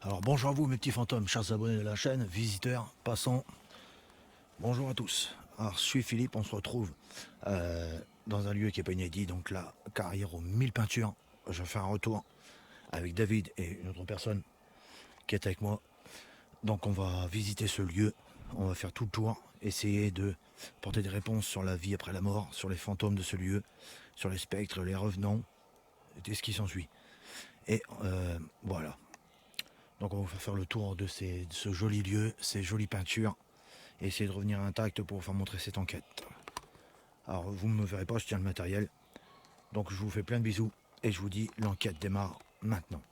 Alors bonjour à vous mes petits fantômes, chers abonnés de la chaîne, visiteurs, passants, bonjour à tous. Alors je suis Philippe, on se retrouve dans un lieu qui n'est pas inédit, donc la carrière aux 1000 peintures. Je fais un retour avec David et une autre personne qui est avec moi. Donc on va visiter ce lieu, on va faire tout le tour, essayer de porter des réponses sur la vie après la mort, sur les fantômes de ce lieu, sur les spectres, les revenants, et ce qui s'ensuit. Et voilà. Donc on va faire le tour de ce joli lieu, ces jolies peintures, et essayer de revenir intact pour vous faire montrer cette enquête. Alors vous ne me verrez pas, je tiens le matériel. Donc je vous fais plein de bisous, et je vous dis, l'enquête démarre maintenant.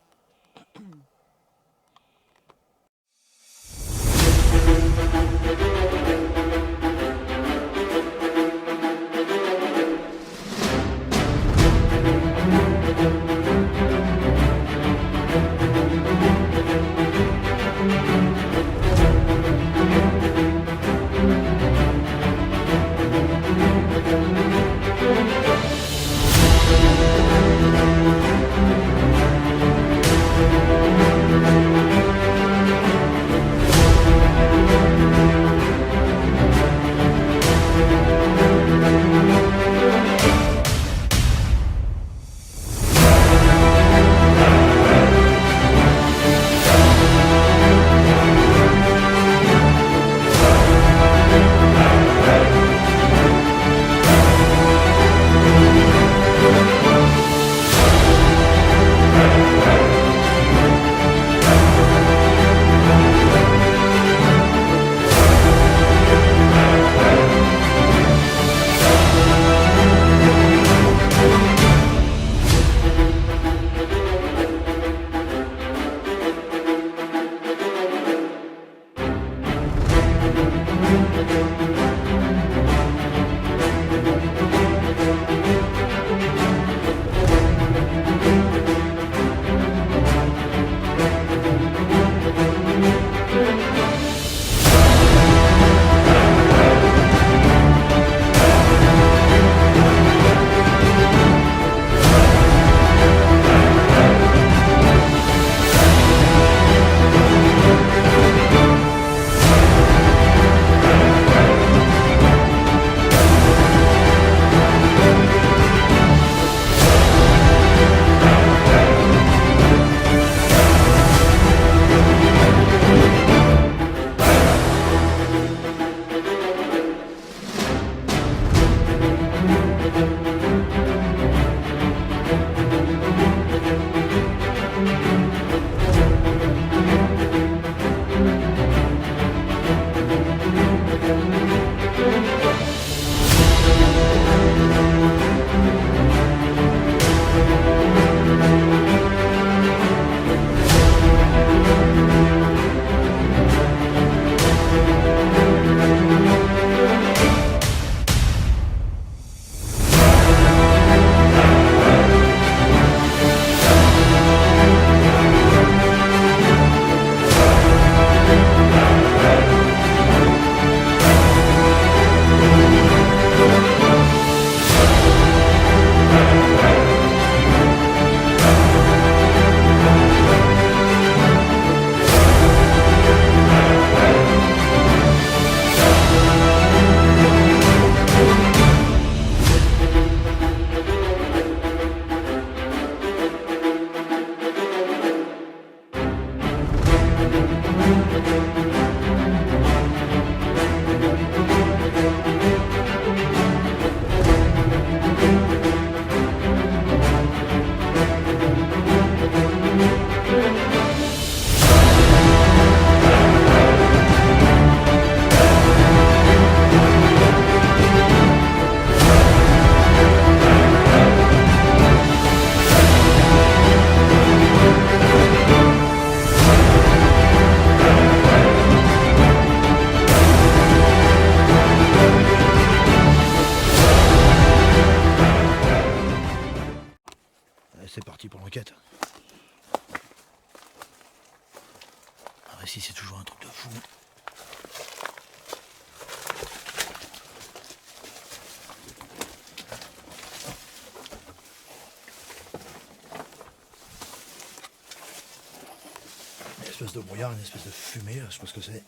espèce de brouillard, une espèce de fumée, là, je sais pas ce que c'est.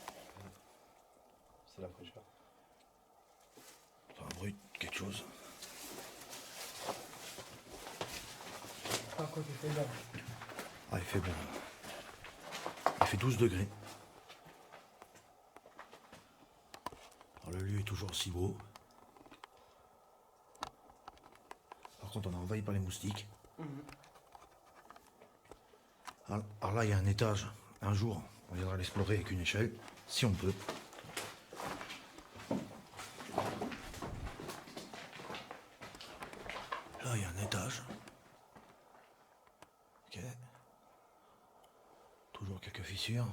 C'est la fraîcheur. C'est un bruit de quelque chose. Par contre, il fait bon. Ah, il fait bon. Il fait 12 degrés. Alors, le lieu est toujours aussi beau. Par contre, on est envahi par les moustiques. Alors là, il y a un étage. Un jour, on viendra l'explorer avec une échelle, si on peut. Là, il y a un étage. Ok. Toujours quelques fissures.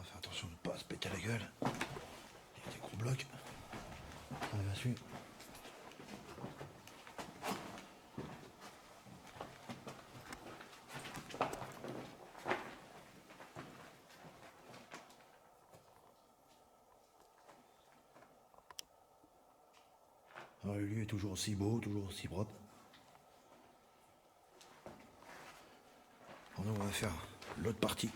Fais attention de ne pas se péter la gueule. Il y a des gros blocs. On va suivre. Alors, le lieu est toujours aussi beau, toujours aussi propre. Alors, nous, on va faire l'autre partie.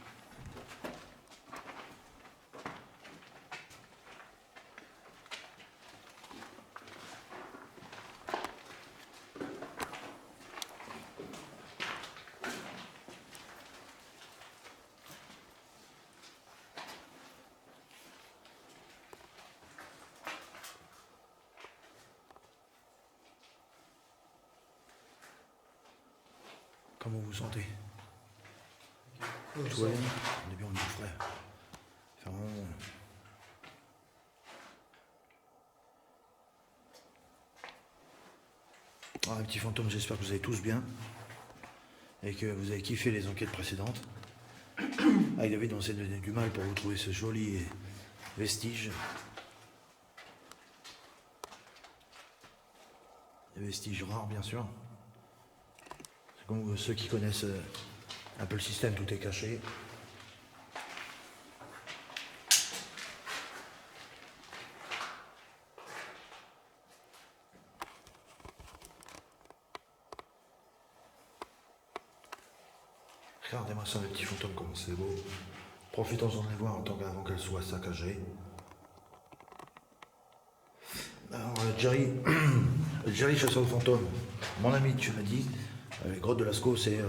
Comment vous vous sentez? Tout va bien? On est bien, on est frais. C'est vraiment bon. Un petit fantôme, j'espère que vous allez tous bien et que vous avez kiffé les enquêtes précédentes. Avec David, on s'est donné du mal pour vous trouver ce joli vestige. Des vestiges rares, bien sûr. C'est comme ceux qui connaissent un peu le système, tout est caché. Regardez-moi ça, les petits fantômes, comment c'est beau. Profitons-en de les voir avant qu'elles soient saccagées. Alors, Jerry, Jerry chasseur de fantômes, mon ami, tu m'as dit, les grottes de Lascaux, c'est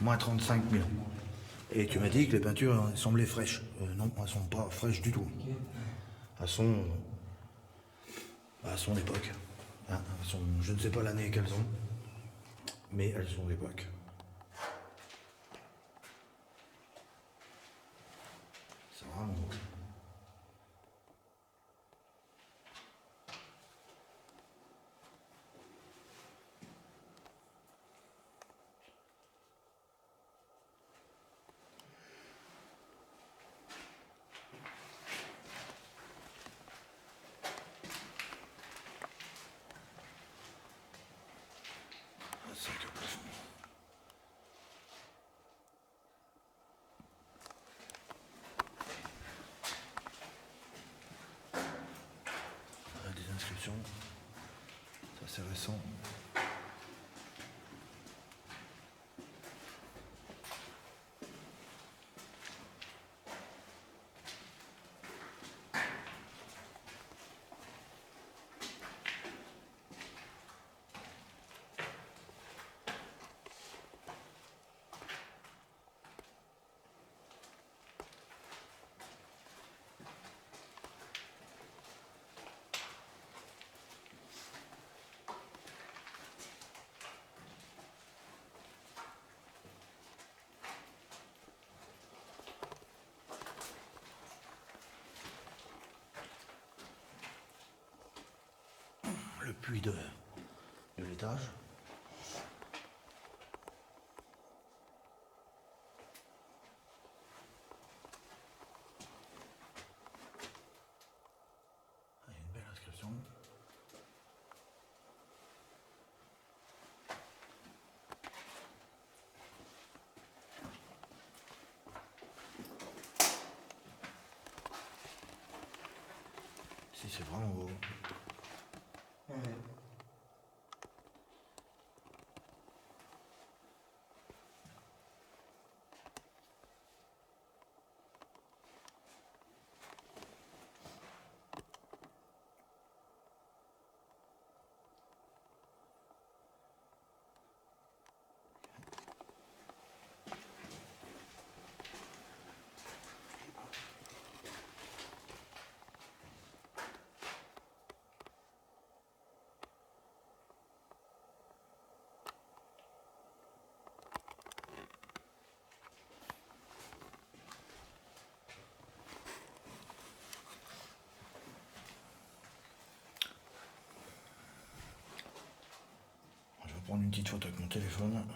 moins 35 000. Et tu m'as dit que les peintures elles semblaient fraîches. Non, elles sont pas fraîches du tout. Elles sont à son époque. Hein, je ne sais pas l'année qu'elles ont, mais elles sont d'époque. C'est vraiment beau. C'est que profond. Des inscriptions. Ça c'est récent. Le puits de l'étage. Il y a une belle inscription. Si, c'est vraiment beau. Ouais. Je vais prendre une petite photo avec mon téléphone.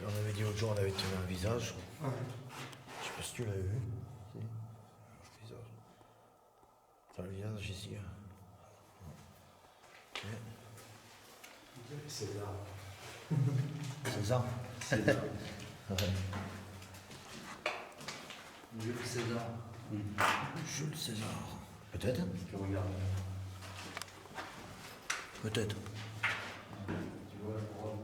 On avait dit l'autre jour, on avait tenu un visage. Ouais. Je sais pas si tu l'avais vu. Si. Un visage. T'as le visage ici. Ok. César. C'est ça. César. Ouais. Jules César. Jules César. Peut-être. Tu regardes. Peut-être. Tu vois la couronne.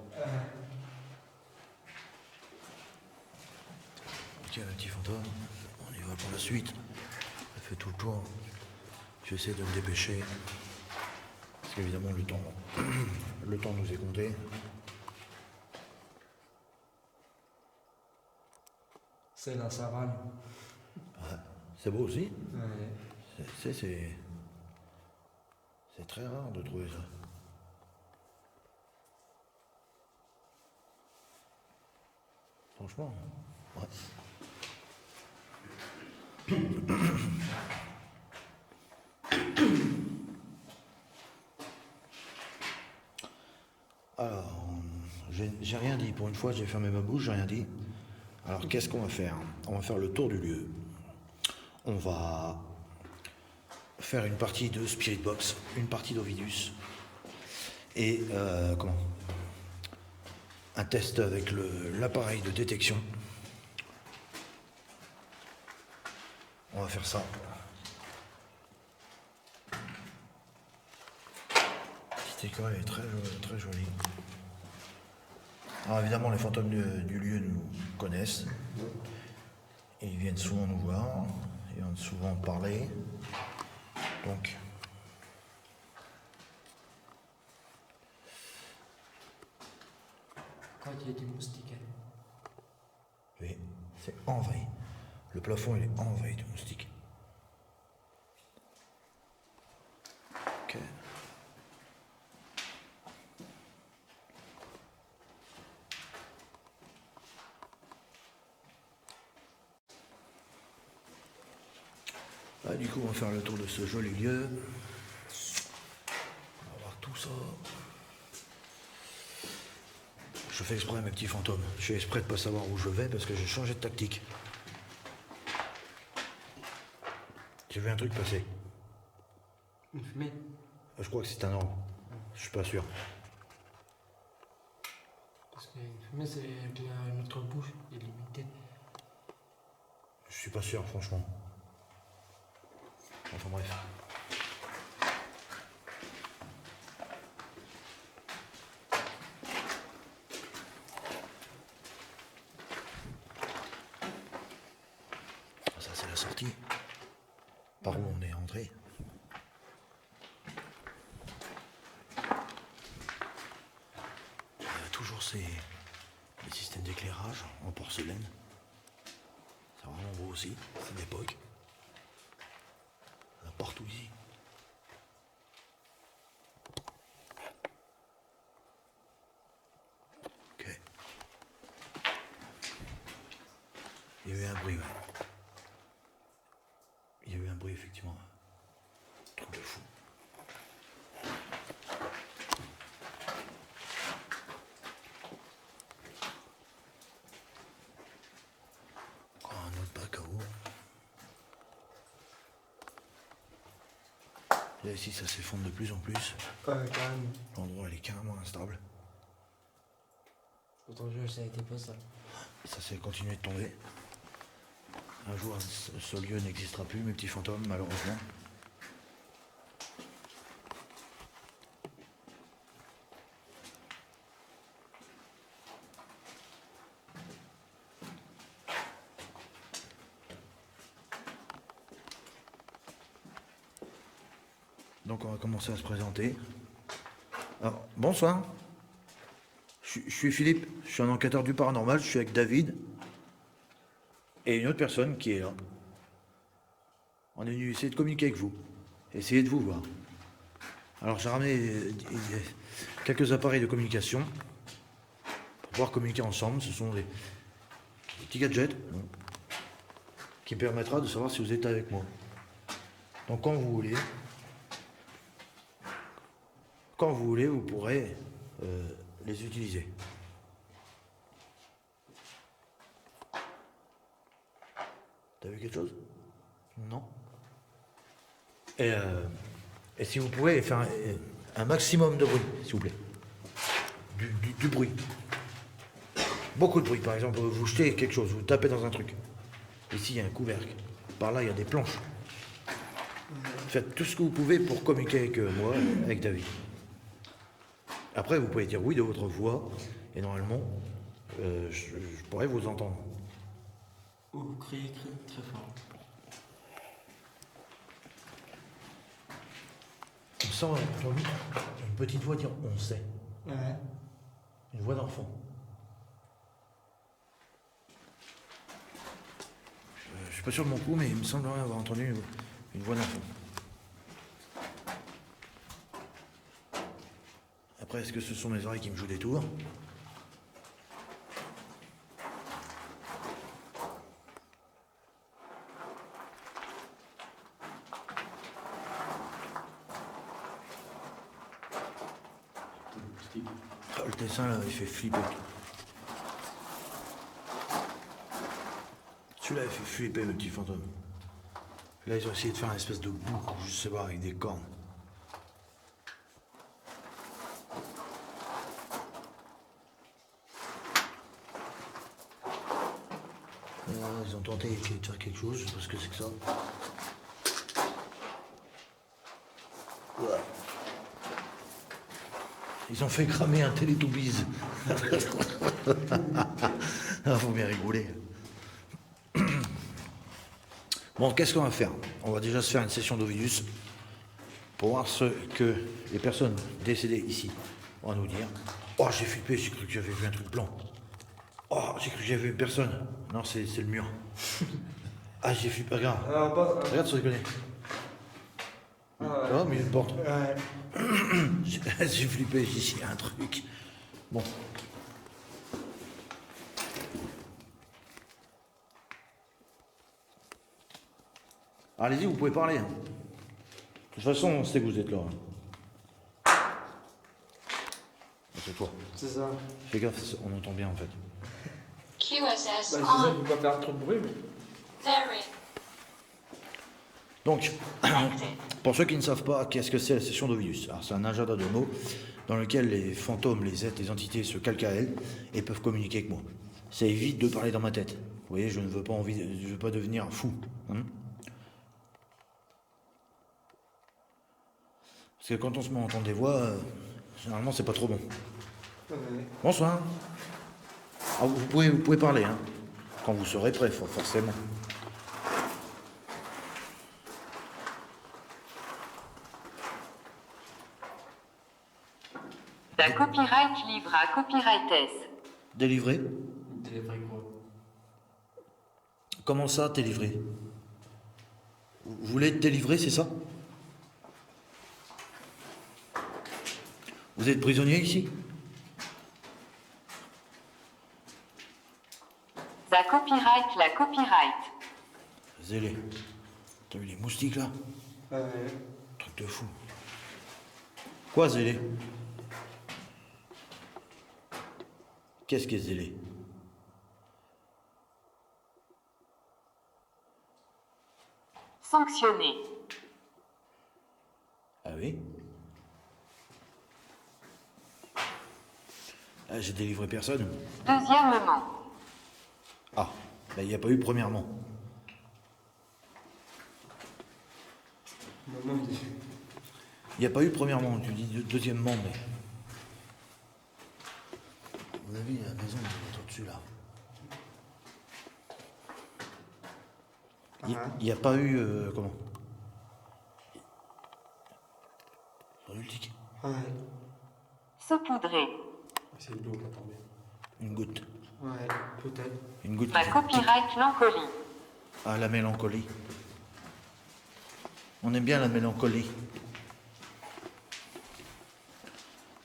Ok, un petit fantôme. On y va pour la suite. Ça fait tout le tour. J'essaie de me dépêcher. Parce qu'évidemment, le temps nous est compté. C'est la savane. C'est beau aussi. Ouais. C'est très rare de trouver ça. Franchement, ouais. Alors, j'ai rien dit. Pour une fois, j'ai fermé ma bouche, j'ai rien dit. Alors, qu'est-ce qu'on va faire? On va faire le tour du lieu. On va faire une partie de Spirit Box, une partie d'Ovidus et un test avec l'appareil de détection. On va faire ça. Cette école est très jolie. Alors évidemment, les fantômes du lieu nous connaissent. Et ils viennent souvent nous voir. Ils viennent souvent parler. Donc, Quand il y a des moustiques. oui, c'est envahi. Le plafond, il est envahi de moustiques. Ok. Là, du coup, on va faire le tour de ce joli lieu. On va voir tout ça. Je fais exprès, mes petits fantômes. Je fais exprès de pas savoir où je vais parce que j'ai changé de tactique. J'ai vu un truc passer. Une fumée. Je crois que c'est un orbe. Je suis pas sûr. Parce qu'une fumée, c'est que notre bouche est limitée. Je suis pas sûr, franchement. Enfin bref. Ça, c'est la sortie. Par où on est entré. Il y a toujours les systèmes d'éclairage en porcelaine. C'est vraiment beau aussi, c'est d'époque. Il y en a partout ici. Ok. Il y a eu un bruit, ouais. Il y a eu un bruit, effectivement. Truc de fou. Là, ici, ça s'effondre de plus en plus. Ouais, quand même. L'endroit, il est carrément instable. Autant jeu, ça a été pas ça. Ça s'est continué de tomber. Un jour, ce lieu n'existera plus, mes petits fantômes, malheureusement. Donc on va commencer à se présenter. Alors, bonsoir. Je suis Philippe, je suis un enquêteur du paranormal, je suis avec David et une autre personne qui est là. On est venu essayer de communiquer avec vous, essayer de vous voir. Alors j'ai ramené quelques appareils de communication pour pouvoir communiquer ensemble. Ce sont des petits gadgets qui me permettra de savoir si vous êtes avec moi. Donc quand vous voulez, vous pourrez les utiliser. T'as vu quelque chose? Non. Et si vous pouvez faire un maximum de bruit, s'il vous plaît. Du bruit. Beaucoup de bruit. Par exemple, vous jetez quelque chose, vous tapez dans un truc. Ici, il y a un couvercle. Par là, il y a des planches. Faites tout ce que vous pouvez pour communiquer avec moi, avec David. Après, vous pouvez dire oui de votre voix, et normalement, je pourrais vous entendre. Ou vous criez très fort. On sent entendu une petite voix dire on sait. Ouais. Une voix d'enfant. Je suis pas sûr de mon coup, mais il me semblerait avoir entendu une voix d'enfant. Après, est-ce que ce sont mes oreilles qui me jouent des tours? Ah, le dessin là, il fait flipper. Celui-là, il fait flipper, mes petits fantômes. Là, ils ont essayé de faire une espèce de boucle, je sais pas, avec des cornes. Ils ont tenté de faire quelque chose, je sais pas ce que c'est que ça. Ouais. Ils ont fait cramer un Télétubbies. Ah, faut bien rigoler. Bon, qu'est-ce qu'on va faire? On va déjà se faire une session d'Ovidus pour voir ce que les personnes décédées ici vont nous dire. Oh, j'ai flippé, j'ai cru que j'avais vu un truc blanc. Oh, j'ai cru que j'avais vu une personne. Non, c'est le mur. Ah, j'ai flippé, regarde. Regarde sur les connais. Oh, mais il y a une porte. Ouais. J'ai flippé, j'ai dit, il y a un truc. Bon. Allez-y, vous pouvez parler. De toute façon, on sait que vous êtes là. C'est toi. C'est ça. Fais gaffe, on entend bien en fait. QSS Bah, c'est ça, on. il faut pas faire trop de bruit, mais. Very Donc, active. pour ceux qui ne savent pas, qu'est-ce que c'est la session d'Ovidus? Alors, c'est un agenda de mots dans lequel les fantômes, les êtres, les entités se calquent à elles et peuvent communiquer avec moi. Ça évite de parler dans ma tête. Vous voyez, je ne veux pas devenir fou. Hein. Parce que quand on se met à entendre des voix, généralement, c'est pas trop bon. Ouais. Bonsoir. Ah, vous pouvez parler, hein, quand vous serez prêt, forcément. Da copyright livre à copyrightess. Délivré? Délivré quoi? Comment ça, t'es livré? Vous voulez être délivré, c'est ça? Vous êtes prisonnier ici? Da copyright la copyright. Zélé. T'as vu les moustiques là? Ouais. Truc de fou. Quoi, Zélé? Qu'est-ce qu'est Zélé? Sanctionné. oui. Ah, j'ai délivré personne. Deuxièmement. Ah, ben il n'y a pas eu premièrement. Maman, il est dessus. Il n'y a pas eu premièrement, tu dis deuxièmement, mais... À mon avis, la maison, elle est au-dessus, là. Il n'y a pas eu... comment? Sur le tic. Ouais. Saupoudrer. C'est de l'eau qui a tombé. Une goutte. Ouais, peut-être. Une goutte Ma qui fait copyright Lancolie. Ah, la mélancolie. On aime bien la mélancolie.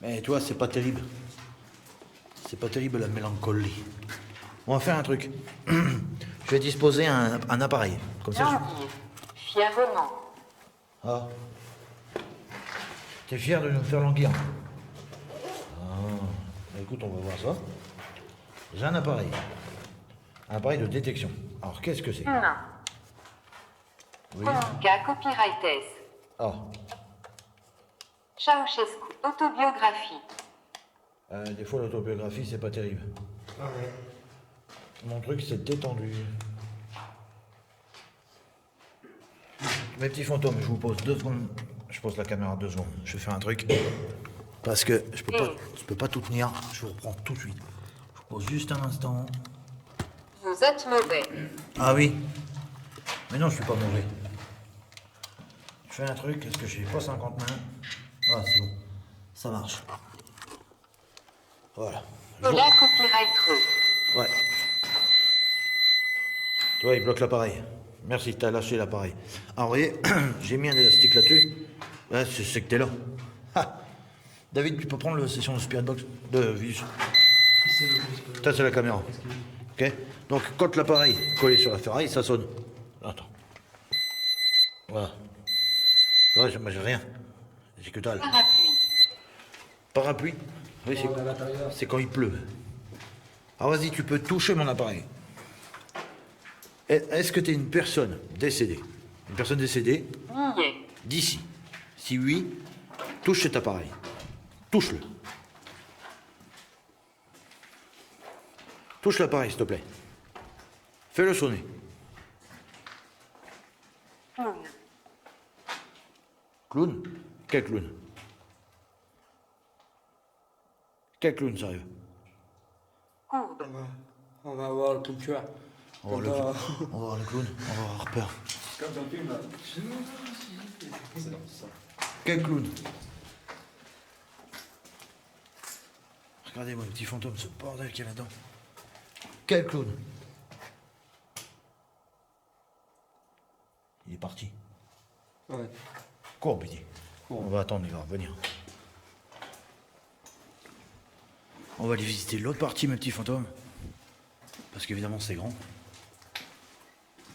Mais toi, c'est pas terrible. C'est pas terrible la mélancolie. On va faire un truc. Je vais disposer un appareil. Comme ça, Languir. Fièrement. Ah. T'es fier de nous faire languir? Ah. Bah, écoute, on va voir ça. J'ai un appareil. Un appareil de détection. Alors, qu'est-ce que c'est? Humain. Oui. Cas copyrightes. Ah. Ceausescu. Autobiographie. Des fois, l'autobiographie, c'est pas terrible. Ouais. Mon truc, c'est détendu. Mes petits fantômes, je vous pose 2 secondes. Je pose la caméra 2 secondes. Je vais faire un truc. Parce que je peux pas tout tenir. Je vous reprends tout de suite. Je vous pose juste un instant. Vous êtes mauvais. Ah oui. Mais non, je suis pas mauvais. Je fais un truc, est-ce que j'ai pas 50 mains? Ah, c'est bon. Ça marche. Voilà. De la copyright. Ouais. Tu vois, il bloque l'appareil. Merci, t'as lâché l'appareil. Alors, vous voyez, j'ai mis un élastique là-dessus. Ouais, c'est que t'es là. Ha. David, tu peux prendre la session de Spirit Box de Vis. C'est le plus. Ça, c'est la caméra. Ok. Donc, quand l'appareil collé sur la ferraille, ça sonne. Attends. Voilà. Ouais, moi, j'ai rien. J'ai que dalle. Parapluie. Parapluie. Oui, On est à l'intérieur. c'est quand il pleut. Alors, vas-y, tu peux toucher mon appareil. Est-ce que tu es une personne décédée? Une personne décédée Niais. d'ici. Si oui, touche cet appareil. Touche-le. Touche l'appareil, s'il te plaît. Fais-le sonner. Clown. Clown? Quel clown? Quel clown, sérieux? Courbe. On va voir le tueur. On va voir le clown, on va avoir peur. Comme dans le film, là. Quel clown? Regardez-moi le petit fantôme, ce bordel qu'il y a là-dedans. Quel clown? Il est parti. Ouais. Cours, petit. On va attendre, il va revenir. On va aller visiter l'autre partie, mes petits fantômes. Parce qu'évidemment, c'est grand.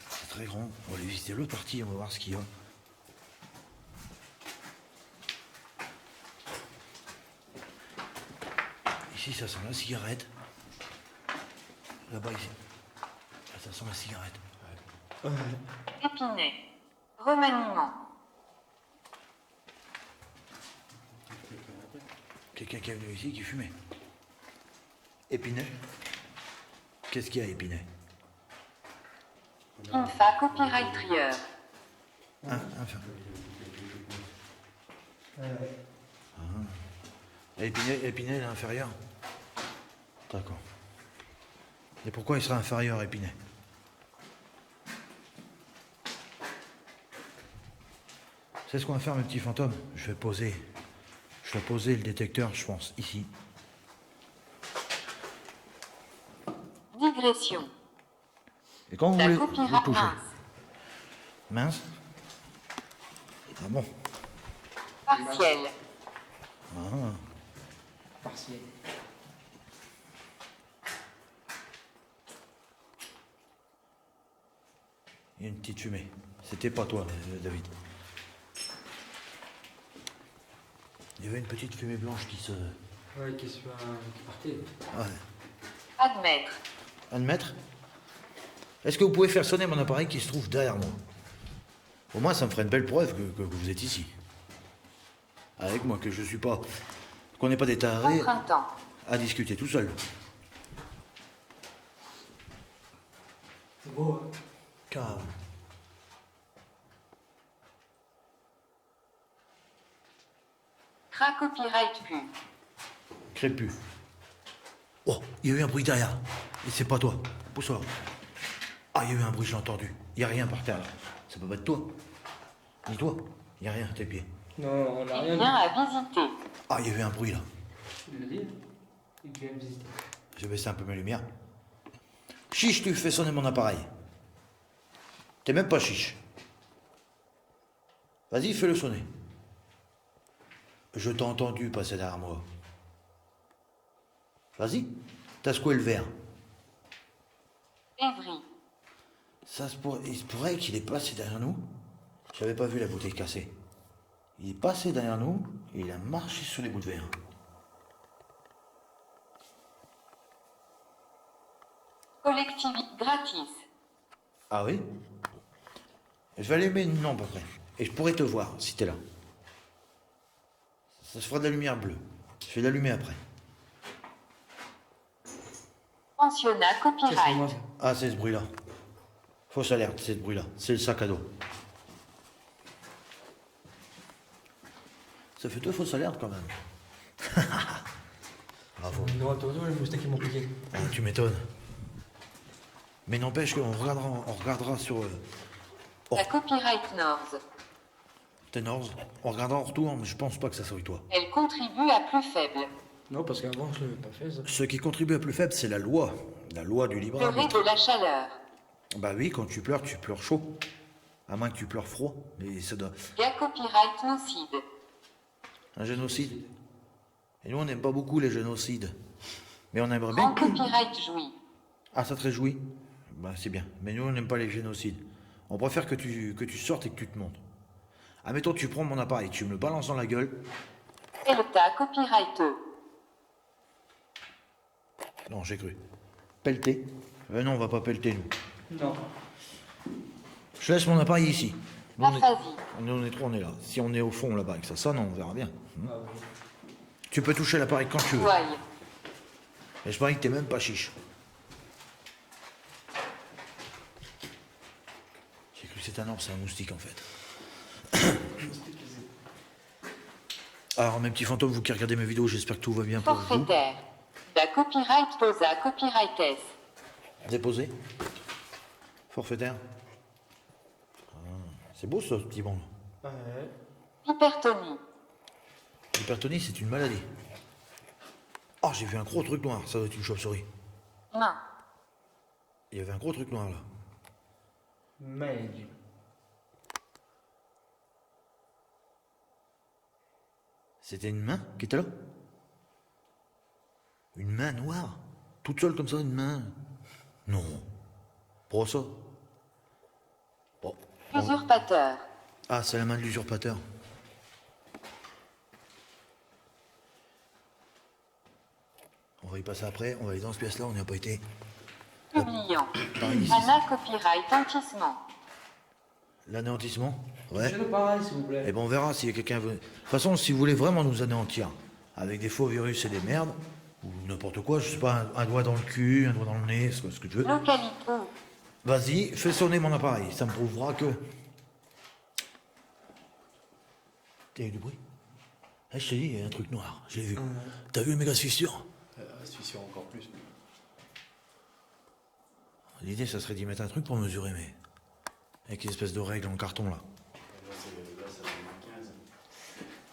C'est très grand. On va aller visiter l'autre partie, on va voir ce qu'il y a. Ici, ça sent la cigarette. Là-bas, ici. Là, ça sent la cigarette. Épinay. Remaniement. Quelqu'un qui est venu ici qui fumait. Épinay. Qu'est-ce qu'il y a, Épinay? Infa copyright trieur. Enfin. Épinay, il est inférieur. D'accord. Et pourquoi il sera inférieur, Épinay? C'est ce qu'on va faire, mes petits fantômes. Je vais poser le détecteur, je pense, ici. Digression. Et quand vous La voulez, vous copyright touchez. mince. Mince. Ah bon. Partiel. Partiel. Il y a une petite fumée. C'était pas toi, David. Il y avait une petite fumée blanche qui se... Ouais, qui soit qui partait. Ouais. Admettre. Admettre. Est-ce que vous pouvez faire sonner mon appareil qui se trouve derrière moi? Au moins, ça me ferait une belle preuve que vous êtes ici. avec moi, que je suis pas... qu'on n'est pas des tarés Au printemps. à discuter tout seul. C'est beau, hein. Car... CRA copyright pu. Crépus. Oh, il y a eu un bruit derrière. Et c'est pas toi. Pousse-toi. Ah, il y a eu un bruit, je l'ai entendu. Il y a rien par terre là. Ça peut pas être toi. Ni toi. Il y a rien à tes pieds. Non, on n'a rien Bien dit. à visiter. Ah, il y a eu un bruit là. Il l'a dit. Il vient me visiter. Je vais baisser un peu mes lumières. Chiche, tu fais sonner mon appareil. T'es même pas chiche. Vas-y, fais-le sonner. Je t'ai entendu passer derrière moi. Vas-y, t'as secoué le verre. Évry. Il se pourrait qu'il est passé derrière nous. J'avais pas vu la bouteille cassée. Il est passé derrière nous et il a marché sur les bouts de verre. Collectivité gratis. Ah oui? Je vais allumer une lampe après. Et je pourrais te voir si t'es là. Ça se fera de la lumière bleue. Je vais l'allumer après. Pensionnat Ça, c'est moi, copyright. ça. Ah, c'est ce bruit-là. Fausse alerte, c'est ce bruit-là. C'est le sac à dos. Ça fait deux fausses alertes quand même. Bravo. Non, attends, les moustiques qui m'ont piqué. Ah, tu m'étonnes. Mais n'empêche qu'on regardera sur La copyright North. Tenors. On regardera en retour, mais je pense pas que ça soit toi. Elle contribue à plus faible. Non, parce qu'avant, je l'avais pas fait, ça. Ce qui contribue à plus faible, c'est la loi. La loi du libre Pleurer arbitre. de la chaleur. Bah oui, quand tu pleures chaud. À moins que tu pleures froid. Mais ça doit... Via copyright nocide. Un génocide. Et nous, on n'aime pas beaucoup les génocides. Mais on aimerait Grand bien... copyright jouit. Ah, ça te réjouit? Bah c'est bien. Mais nous, on n'aime pas les génocides. On préfère que tu sortes et que tu te montres. Admettons, tu prends mon appareil, tu me le balances dans la gueule. Delta copyrighteux. Non, j'ai cru. Pelleter? Non, on va pas pelleter, nous. Non. Je laisse mon appareil ici. Nous, on est, Aphasie. on est trois, on est là. Si on est au fond là-bas et que ça sonne, on verra bien. Ah, ouais. Tu peux toucher l'appareil quand tu veux. Ouaille. Mais je parie que t'es même pas chiche. J'ai cru que c'était un orbe, c'est un moustique en fait. Alors mes petits fantômes, vous qui regardez mes vidéos, j'espère que tout va bien pour vous. Forfaitaire. Da copyright posa copyrightess. Déposé. Forfaitaire. Ah, c'est beau ce petit banc. Ouais. Hypertonie. L'hypertonie, c'est une maladie. Oh, j'ai vu un gros truc noir, ça doit être une chauve-souris. Main. Il y avait un gros truc noir là. Merde. C'était une main qui était là? Une main noire? Toute seule comme ça, une main? Non. Pour ça? Bon. Usurpateur. Ah, c'est la main de l'usurpateur. On va y passer après, on va aller dans ce pièce-là, on n'y a pas été. Publiant. Par ici. Anna copyright antissement. L'anéantissement? Ouais. Faites pareil, s'il vous Eh plaît. ben on verra s'il y a quelqu'un... De toute façon, si vous voulez vraiment nous anéantir, avec des faux virus et des merdes, ou n'importe quoi, je sais pas, un doigt dans le cul, un doigt dans le nez, c'est ce que tu veux. Localité. Vas-y, fais sonner mon appareil, ça me prouvera que... T'as eu du bruit? Eh, je t'ai dit, il y a un truc noir, j'ai vu. T'as vu le méga fissure? Je suis sûr encore plus. L'idée, ça serait d'y mettre un truc pour mesurer, mais... Avec une espèce de règle en carton, là. Là, ça fait 15.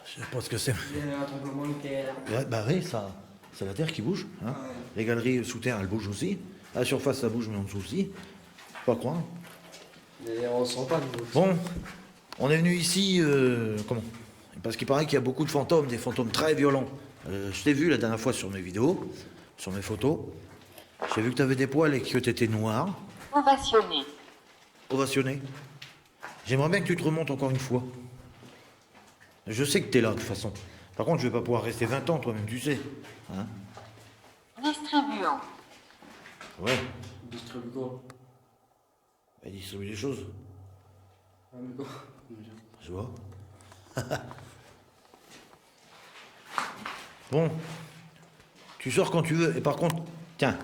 Je sais pas ce que c'est. Il y a un tremblement de terre. Ouais, bah oui, ça... C'est la terre qui bouge, hein. Les galeries sous terre, elles bougent aussi. À la surface, ça bouge, mais en dessous aussi. Faut pas croire. Mais on sent pas, nous. Bon, on est venu ici, comment? Parce qu'il paraît qu'il y a beaucoup de fantômes, des fantômes très violents. Je t'ai vu la dernière fois sur mes vidéos, sur mes photos. J'ai vu que t'avais des poils et que t'étais noir, Ovationné. ovationné. J'aimerais bien que tu te remontes encore une fois. Je sais que t'es là, de toute façon. Par contre, je vais pas pouvoir rester 20 ans, toi-même, tu sais. Hein? Distribuant. Ouais, Distribue quoi? elle distribue des choses, Ah, mais quoi? je vois. Bon, tu sors quand tu veux. Et par contre, tiens,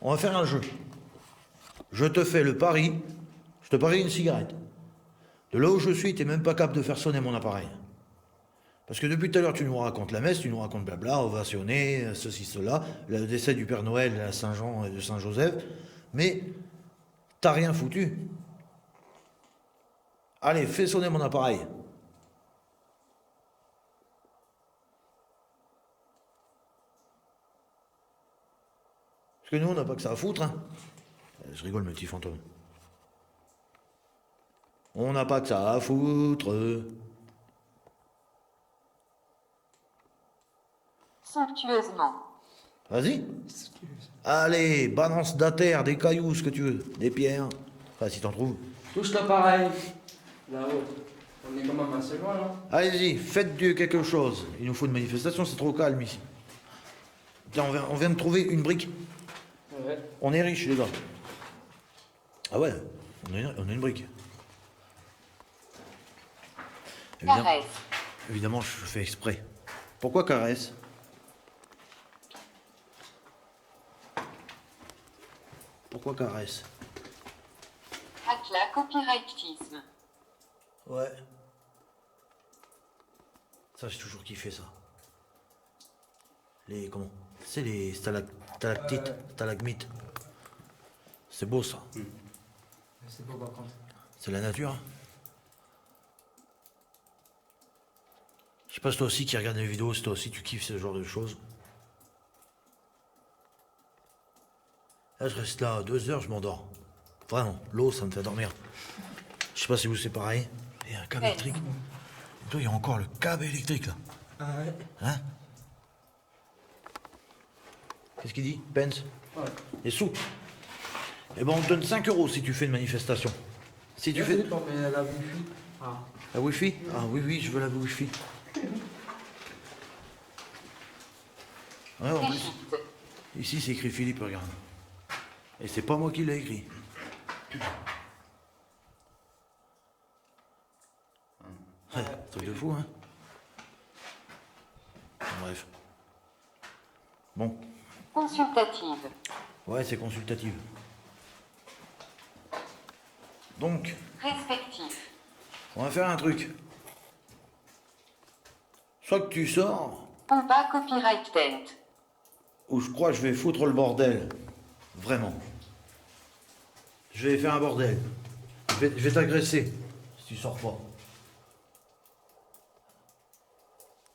on va faire un jeu. Je te fais le pari, je te parie une cigarette. De là où je suis, t'es même pas capable de faire sonner mon appareil. Parce que depuis tout à l'heure, tu nous racontes la messe, tu nous racontes blabla, ovationné, ceci, cela, le décès du Père Noël à Saint-Jean et de Saint-Joseph, mais t'as rien foutu. Allez, fais sonner mon appareil. Parce que nous, on n'a pas que ça à foutre, hein. Je rigole, mes petits fantômes. On n'a pas que ça à foutre. Somptueusement. Vas-y. Allez, balance de la terre, des cailloux, ce que tu veux, des pierres. Enfin, si t'en trouves. Touche l'appareil. Là-haut. On est quand même assez loin, là. Allez-y, faites Dieu quelque chose. Il nous faut une manifestation, c'est trop calme ici. Tiens, on vient de trouver une brique. Ouais. On est riches, les gars. Ah ouais, on a une brique. Caresse. Évidemment, je fais exprès. Pourquoi caresse? Pourquoi caresse? Atlas copyrightisme. Ouais. Ça, j'ai toujours kiffé ça. Les. Comment? C'est les stalactites, stalagmites. C'est beau ça. C'est beau par contre. C'est la nature. Hein. Je sais pas si toi aussi qui regarde les vidéos, si toi aussi tu kiffes ce genre de choses. Là, je reste là 2 heures, je m'endors. Vraiment, l'eau, ça me fait dormir. Je sais pas si vous c'est pareil. Il y a un câble électrique. Et toi, il y a encore le câble électrique là. Ah ouais. Hein? Qu'est-ce qu'il dit, Benz? Ouais. Les sous. Eh ben, on te donne 5 euros si tu fais une manifestation. Si tu fais. Mais la wifi. Ah. La Wi-Fi? Ah oui, oui, je veux la Wi-Fi. Ouais, en plus. Égypte. Ici, c'est écrit Philippe, regarde. Et c'est pas moi qui l'ai écrit. Ouais, truc de fou, hein? Bref. Bon. Consultative. Ouais, c'est consultative. Donc, Respectif. on va faire un truc. Soit que tu sors, Combat copyrighted. ou je crois que je vais foutre le bordel. Vraiment. Je vais faire un bordel. Je vais t'agresser si tu sors pas.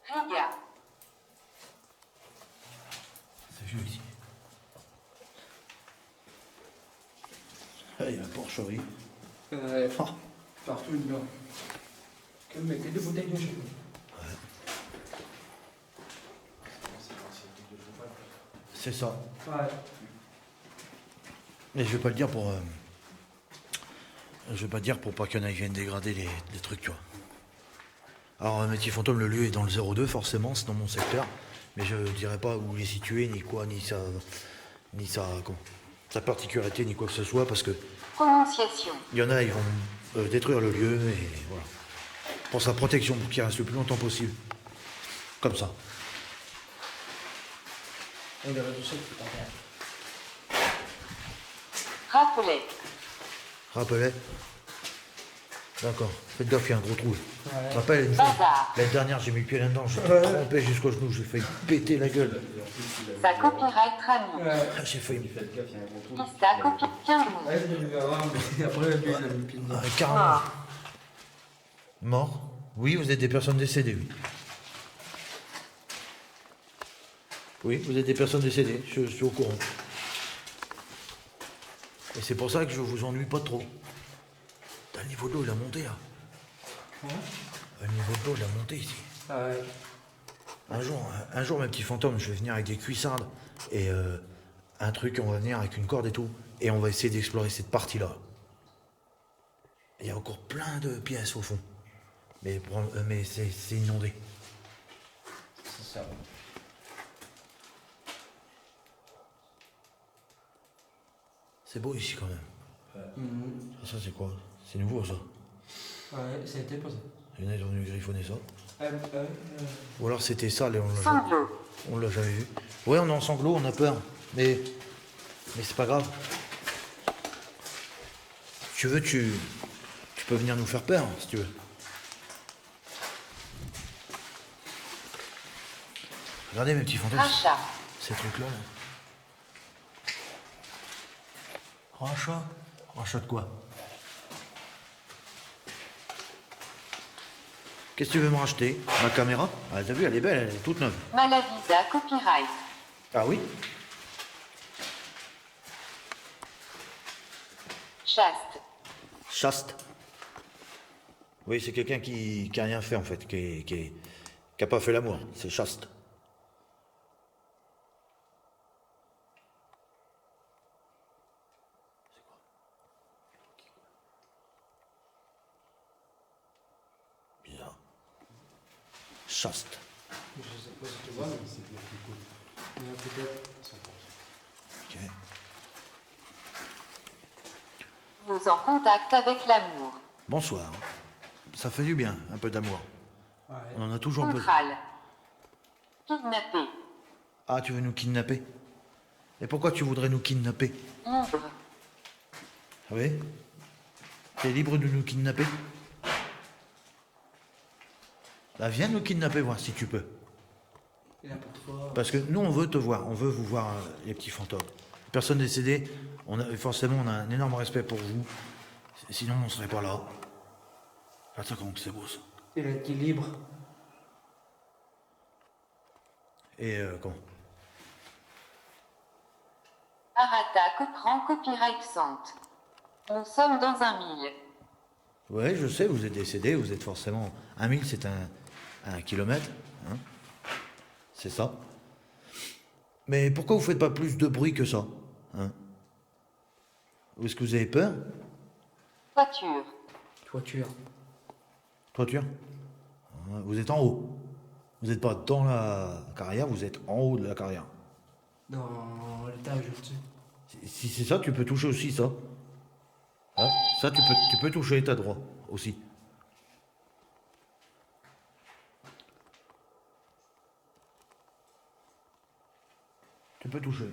Riga. C'est vieux ici. Ah, il y a la porcherie. Oh. Partout dedans. Comme mettre des bouteilles de cheveux. C'est ça. Ouais. Mais je vais pas le dire pour. Je vais pas dire pour pas qu'il y en ait qui viennent dégrader les trucs, tu vois. Alors, Métier Fantôme, le lieu est dans le 02, forcément, c'est dans mon secteur. Mais je dirais pas où il est situé, ni quoi, ni sa. Ni sa. Comment, sa particularité, ni quoi que ce soit, parce que. Prononciation. Il y en a, ils vont détruire le lieu, et voilà. Pour sa protection, pour qu'il reste le plus longtemps possible. Comme ça. Et le rez-de-chaussée, c'est pas bien. Rappeler. Rappelez. D'accord. Faites gaffe, il y a un gros trou. Ouais. Je me rappelle, une fois, Bazar. l'année dernière, j'ai mis le pied là-dedans, j'ai trempé jusqu'au genou, j'ai failli péter la gueule. Sa copyright rami. Ouais. Ah, j'ai failli. Faites gaffe, il y a un gros trou. Pista copy. Tiens. Ouais, je vais voir, mais après, lui, il a mis le pied dedans. Carrément. Mort. Mort? Oui, vous êtes des personnes décédées, oui. Oui, vous êtes des personnes décédées, je suis au courant. Et c'est pour ça que je vous ennuie pas trop. T'as le niveau de l'eau, il a monté là. Le niveau de l'eau, il a monté ici. Ah ouais. Un jour, mes petits fantômes, je vais venir avec des cuissardes et un truc, on va venir avec une corde et tout, et on va essayer d'explorer cette partie-là. Il y a encore plein de pièces au fond, mais c'est inondé. C'est ça. C'est beau ici quand même. Mhm. Ça c'est quoi? C'est nouveau ça. Ouais, ça a été posé. Il y en a qui ont venu griffonner ça. Euh, euh, Ou alors c'était ça, Léon. Sanglot. On l'a jamais vu. Ouais, on est en sanglots, on a peur. Mais c'est pas grave. Si tu veux, tu peux venir nous faire peur, si tu veux. Regardez mes petits fantômes. Rachat. Ces trucs-là. Là. Rachat. Rachat de quoi? Qu'est-ce que tu veux me racheter? Ma caméra? Ah, t'as vu, elle est belle, elle est toute neuve. Malavisa copyright. Ah oui? Chaste. Chaste. Oui, c'est quelqu'un qui a rien fait en fait, qui a pas fait l'amour. C'est chaste. Bizarre. Chaste. Je sais pas si tu vois, mais il y a peut-être. Ok. Vous en contact avec l'amour. Bonsoir. Ça fait du bien, un peu d'amour. Ouais. On en a toujours besoin. Contrale. Kidnappé. Ah, tu veux nous kidnapper? Et pourquoi tu voudrais nous kidnapper? Libre. Ah oui? T'es libre de nous kidnapper? Bah viens nous kidnapper, voir si tu peux. Il a pour toi. Parce que nous, on veut te voir, on veut vous voir, les petits fantômes. Personne décédée, forcément, on a un énorme respect pour vous. Sinon, on serait pas là. Regarde ça, comment c'est beau, ça. Il a été libre. Et comment? Arata Copran copyright Sante. Nous sommes dans un mille. Ouais, je sais, vous êtes décédé, vous êtes forcément... 1 000, c'est un kilomètre, hein? C'est ça. Mais pourquoi vous faites pas plus de bruit que ça, hein? Est-ce que vous avez peur? Toiture. Toiture. Toiture? Vous êtes en haut. Vous n'êtes pas dans la carrière, vous êtes en haut de la carrière. Dans l'étage au-dessus. Si c'est ça, tu peux toucher aussi ça. Hein? Ça, tu peux toucher, t'as droit aussi. Tu peux toucher.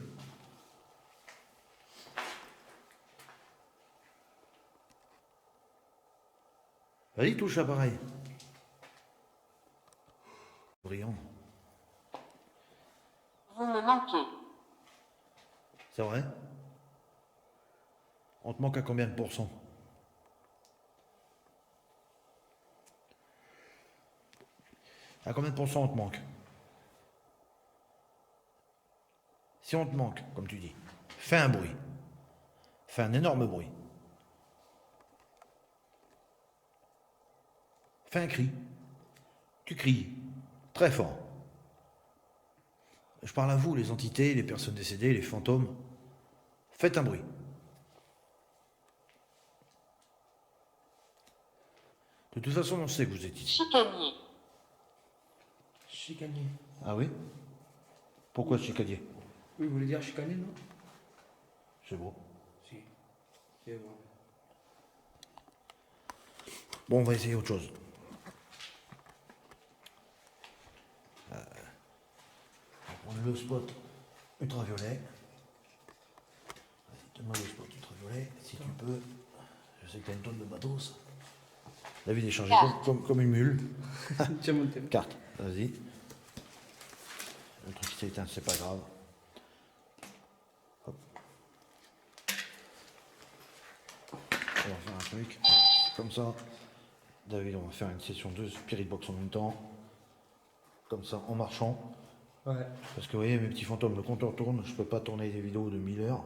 Vas-y, touche l'appareil. Brillant. Vous me manquez. C'est vrai? On te manque à combien de pourcents? À combien de pourcents on te manque? Si on te manque, comme tu dis, fais un bruit. Fais un énorme bruit. Fais un cri. Tu cries très fort. Je parle à vous, les entités, les personnes décédées, les fantômes. Faites un bruit. De toute façon, on sait que vous êtes ici. Chicanier. Chicanier. Ah oui? Pourquoi chicanier? Oui, vous voulez dire chicanier, non? C'est beau. Si. C'est bon. Bon, on va essayer autre chose. On va prendre le spot ultraviolet. Vas-y, donne-moi le spot ultraviolet, si tu peux. Je sais que t'as une tonne de matos. David est chargé comme une mule. Tiens mon thème. Carte, vas-y. Le truc s'est éteint, c'est pas grave. Hop. On va faire un truc. Comme ça. David, on va faire une session de Spirit Box en même temps. Comme ça, en marchant. Ouais. Parce que vous voyez, mes petits fantômes, le compteur tourne, je peux pas tourner des vidéos de 1000 heures.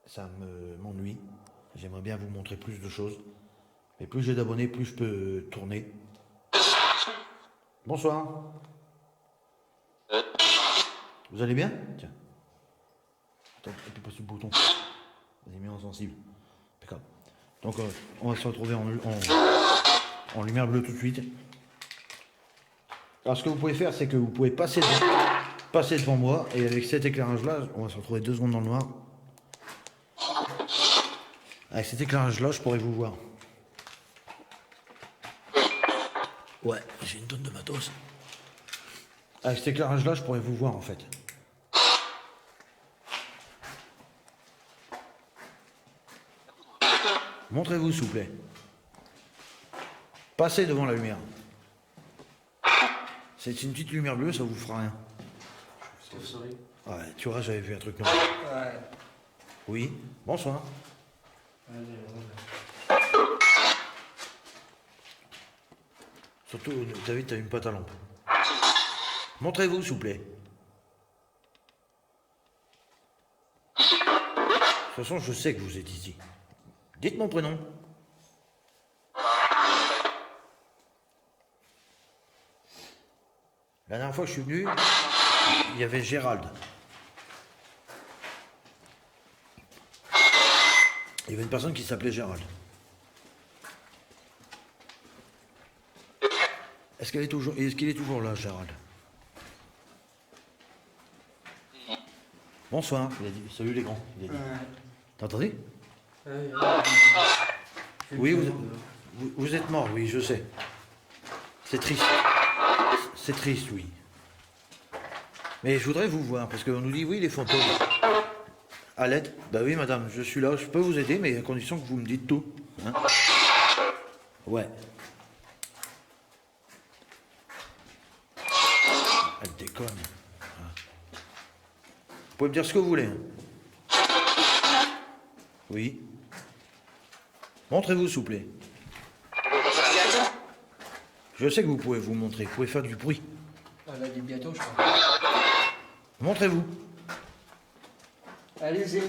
Ça m'ennuie. J'aimerais bien vous montrer plus de choses. Mais plus j'ai d'abonnés, plus je peux tourner. Bonsoir. Vous allez bien? Tiens. Attends, appuie pas sur le bouton. Vas-y, mets en sensible. Impeccable. Donc, on va se retrouver en lumière bleue tout de suite. Alors, ce que vous pouvez faire, c'est que vous pouvez passer devant moi, et avec cet éclairage-là, on va se retrouver 2 secondes dans le noir. Avec cet éclairage-là, je pourrais vous voir. Ouais, j'ai une tonne de matos. Avec cet éclairage-là, je pourrais vous voir en fait. Montrez-vous, s'il vous plaît. Passez devant la lumière. C'est une petite lumière bleue, ça vous fera rien. Chauve-souris. Ouais, tu vois, j'avais vu un truc noir. Ouais. Oui, bonsoir. Surtout, David, t'as une patte à lampe. Montrez-vous, s'il vous plaît. De toute façon, je sais que vous êtes ici. Dites mon prénom. La dernière fois que je suis venu, il y avait Gérald. Il y avait une personne qui s'appelait Gérald. Est-ce qu'il est toujours là, Gérald? Bonsoir, il a dit. Salut les grands. Il a dit. Ouais. T'as entendu? Ouais. Oui, vous êtes mort, oui, je sais. C'est triste. C'est triste, oui. Mais je voudrais vous voir, parce qu'on nous dit, oui, les fantômes. À l'aide? Bah oui, madame, je suis là, je peux vous aider, mais à condition que vous me dites tout. Hein? Ouais. Elle déconne. Vous pouvez me dire ce que vous voulez. Hein? Oui. Montrez-vous, s'il vous plaît. Je sais que vous pouvez vous montrer, vous pouvez faire du bruit. Elle a dit bientôt, je crois. Montrez-vous. Allez-y.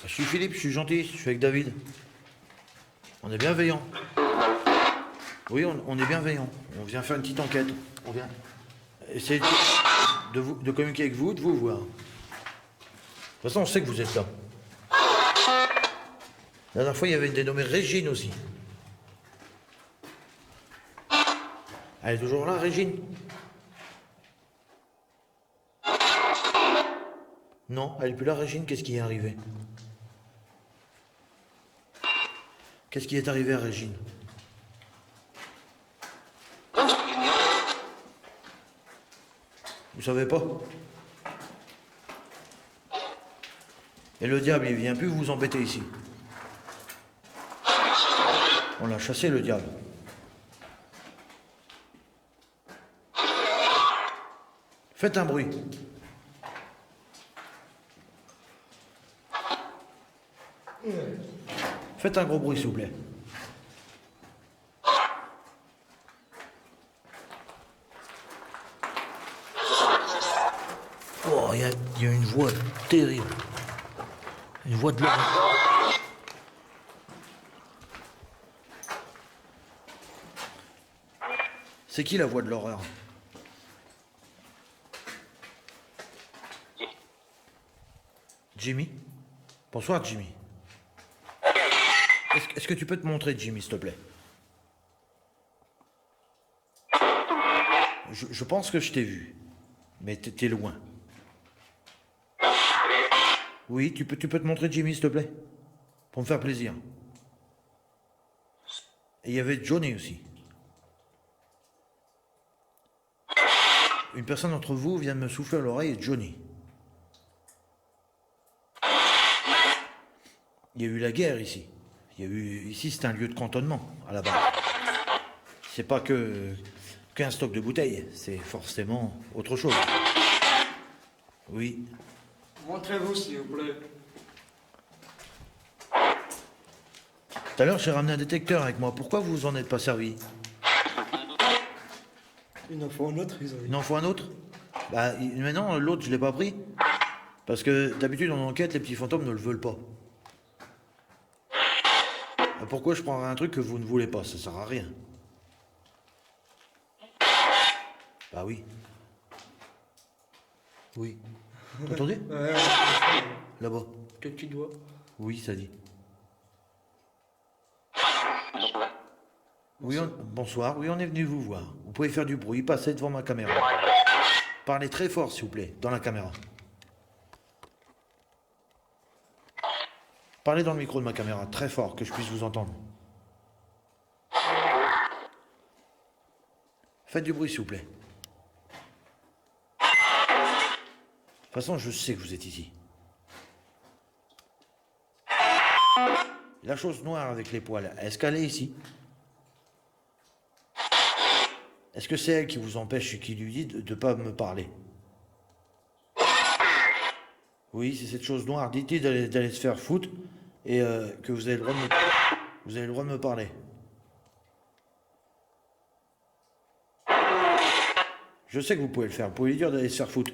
Je suis Philippe, je suis gentil, je suis avec David. On est bienveillant. Oui, on est bienveillant. On vient faire une petite enquête. On vient essayer de communiquer avec vous, de vous voir. De toute façon, on sait que vous êtes là. La dernière fois, il y avait une dénommée Régine aussi. Elle est toujours là, Régine? Non, elle n'est plus là, Régine. Qu'est-ce qui est arrivé? Qu'est-ce qui est arrivé à Régine? Vous savez pas? Et le diable, il vient plus vous embêter ici. On l'a chassé, le diable. Faites un bruit. Faites un gros bruit, s'il vous plaît. Oh, il y a une voix terrible. Une voix de l'homme. C'est qui la voix de l'horreur? Jimmy? Bonsoir, Jimmy. Est-ce que tu peux te montrer, Jimmy, s'il te plaît? Je pense que je t'ai vu, mais t'es loin. Oui, tu peux te montrer, Jimmy, s'il te plaît? Pour me faire plaisir. Et il y avait Johnny aussi. Une personne d'entre vous vient de me souffler à l'oreille, Johnny. Il y a eu la guerre ici. Ici, c'est un lieu de cantonnement, à la base. C'est pas qu'un stock de bouteilles, c'est forcément autre chose. Oui. Montrez-vous, s'il vous plaît. Tout à l'heure, j'ai ramené un détecteur avec moi. Pourquoi vous vous en êtes pas servi? Une fois un autre, ils ont Il en faut un autre? Bah, maintenant, l'autre, je l'ai pas pris. Parce que d'habitude, en enquête, les petits fantômes ne le veulent pas. Pourquoi je prendrais un truc que vous ne voulez pas? Ça sert à rien. Bah oui. Oui. Vous entendez? Ouais, Là-bas. que tu dois. Oui, ça dit. Oui, bonsoir. Oui, on est venu vous voir. Vous pouvez faire du bruit, passez devant ma caméra. Parlez très fort, s'il vous plaît, dans la caméra. Parlez dans le micro de ma caméra, très fort, que je puisse vous entendre. Faites du bruit, s'il vous plaît. De toute façon, je sais que vous êtes ici. La chose noire avec les poils, est-ce qu'elle est ici? Est-ce que c'est elle qui vous empêche, qui lui dit de ne pas me parler? Oui, c'est cette chose noire. Dites-lui d'aller se faire foutre et que vous avez le droit de vous avez le droit de me parler. Je sais que vous pouvez le faire. Vous pouvez lui dire d'aller se faire foutre.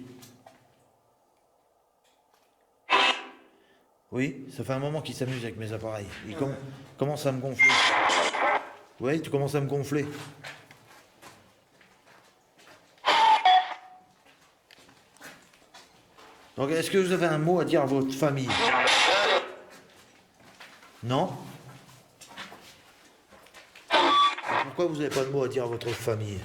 Oui, ça fait un moment qu'il s'amuse avec mes appareils. Il commence à me gonfler. Oui, tu commences à me gonfler. Donc, est-ce que vous avez un mot à dire à votre famille? Non? Pourquoi vous n'avez pas de mot à dire à votre famille?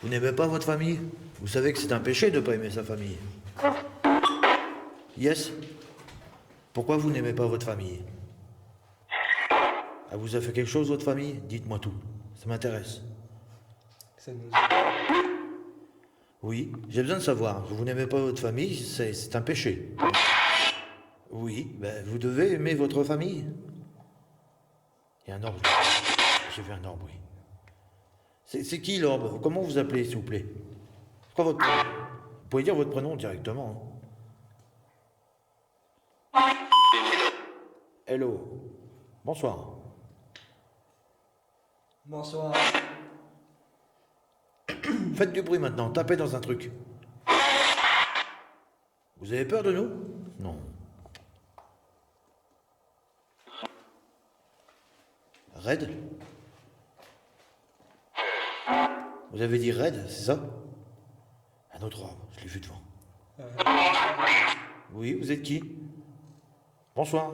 Vous n'aimez pas votre famille? Vous savez que c'est un péché de ne pas aimer sa famille. Yes? Pourquoi vous n'aimez pas votre famille? Elle vous a fait quelque chose, votre famille? Dites-moi tout. Ça m'intéresse. Ça nous... Oui, j'ai besoin de savoir. Vous n'aimez pas votre famille, c'est un péché. Oui, ben vous devez aimer votre famille. Il y a un orbe. J'ai vu un orbe, oui. C'est qui l'orbe? Comment vous appelez, s'il vous plaît? C'est quoi votre prénom? Vous pouvez dire votre prénom directement. Hein. Hello. Bonsoir. Bonsoir. Faites du bruit maintenant, tapez dans un truc. Vous avez peur de nous? Non. Red? Vous avez dit Red, c'est ça? Un autre orbe, je l'ai vu devant. Oui, vous êtes qui? Bonsoir.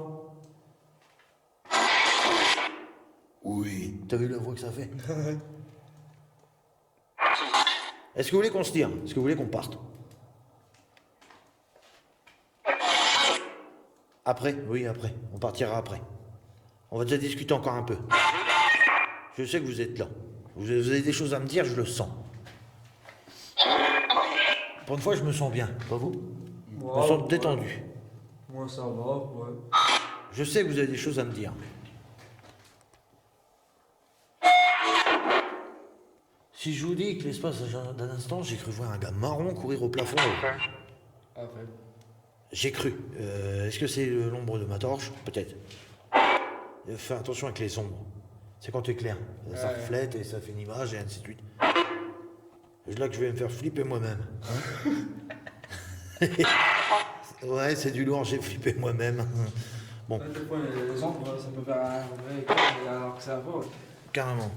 Oui, t'as vu la voix que ça fait? Est-ce que vous voulez qu'on se tire? Est-ce que vous voulez qu'on parte? Après? Oui, après. On partira après. On va déjà discuter encore un peu. Je sais que vous êtes là. Vous avez des choses à me dire, je le sens. Pour une fois, je me sens bien, pas vous? Je me sens détendu. Moi, ça va, ouais. Je sais que vous avez des choses à me dire. Si je vous dis que l'espace d'un instant, j'ai cru voir un gars marron courir au plafond. Après. J'ai cru. Est-ce que c'est l'ombre de ma torche? Peut-être. Fais attention avec les ombres. C'est quand tu éclaires. Ça reflète et ça fait une image et ainsi de suite. C'est là que je vais me faire flipper moi-même. Hein. Ouais, c'est du lourd, j'ai flippé moi-même. Bon. Des fois, les ombres, ça peut faire un vrai éclat, alors que ça va. Carrément.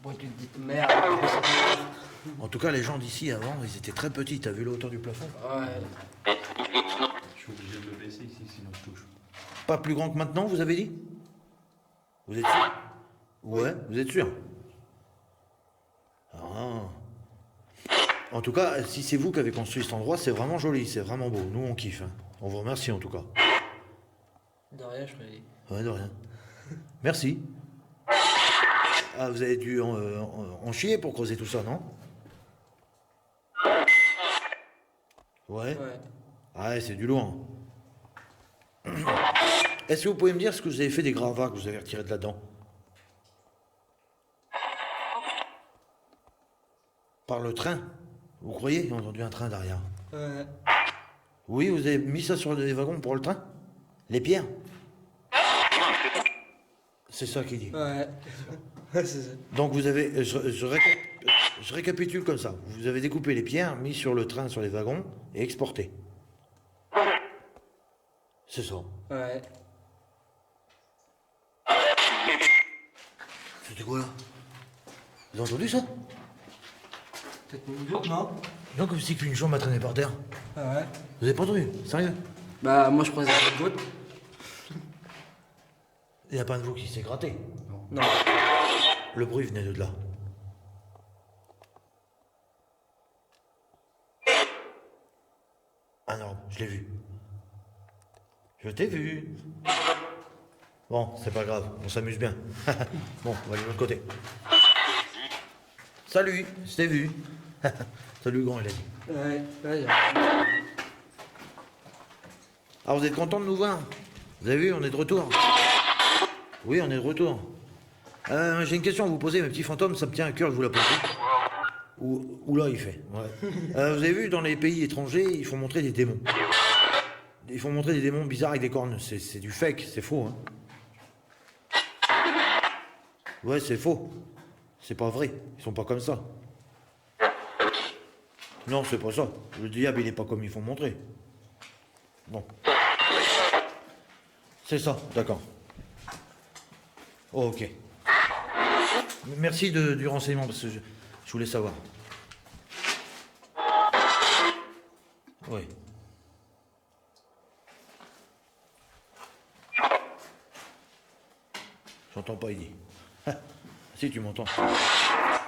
Bon, tu te dis merde. En tout cas, les gens d'ici avant, ils étaient très petits. T'as vu la hauteur du plafond? Ouais. Je suis obligé de le baisser ici, sinon je touche. Pas plus grand que maintenant, vous avez dit? Vous êtes sûr? Ouais, vous êtes sûr? Ah. En tout cas, si c'est vous qui avez construit cet endroit, c'est vraiment joli, c'est vraiment beau. Nous, on kiffe. Hein. On vous remercie en tout cas. De rien, je ferai. Ouais, de rien. Merci. Ah, vous avez dû en chier pour creuser tout ça, non? Ouais. Ouais. Ah ouais, c'est du lourd. Est-ce que vous pouvez me dire ce que vous avez fait des gravats que vous avez retirés de là-dedans? Par le train? Vous croyez? J'ai entendu un train derrière. Ouais. Oui, vous avez mis ça sur les wagons pour le train? Les pierres? C'est ça qu'il dit. Ouais. C'est ça. Donc vous avez, je récapitule comme ça. Vous avez découpé les pierres, mis sur le train, sur les wagons, et exporté. C'est ça. Ouais. C'était quoi là? Vous avez entendu ça? Peut-être une goutte, non? Non, comme si qu'une jambe m'a traîné par terre. Ah ouais. Vous avez pas entendu? Sérieux? Bah, moi, je croisais une goutte. Il n'y a pas de vous qui s'est gratté. Non. Le bruit venait de là. Un orbe, je l'ai vu. Je t'ai vu. Bon, c'est pas grave, on s'amuse bien. Bon, on va aller de l'autre côté. Salut, je t'ai vu. Salut grand, il a dit. Ouais, ouais. Ah, vous êtes content de nous voir? Vous avez vu, on est de retour. Oui, on est de retour. J'ai une question à vous poser, mes petits fantômes, ça me tient à cœur de vous la poser. Oula, il fait. Ouais. Vous avez vu, dans les pays étrangers, ils font montrer des démons. Ils font montrer des démons bizarres avec des cornes. C'est du fake, c'est faux. Hein. Ouais, c'est faux. C'est pas vrai. Ils sont pas comme ça. Non, c'est pas ça. Le diable, il est pas comme ils font montrer. Bon. C'est ça, d'accord. Oh, ok. Merci du renseignement, parce que je voulais savoir. Oui. J'entends pas, il dit. Si, tu m'entends.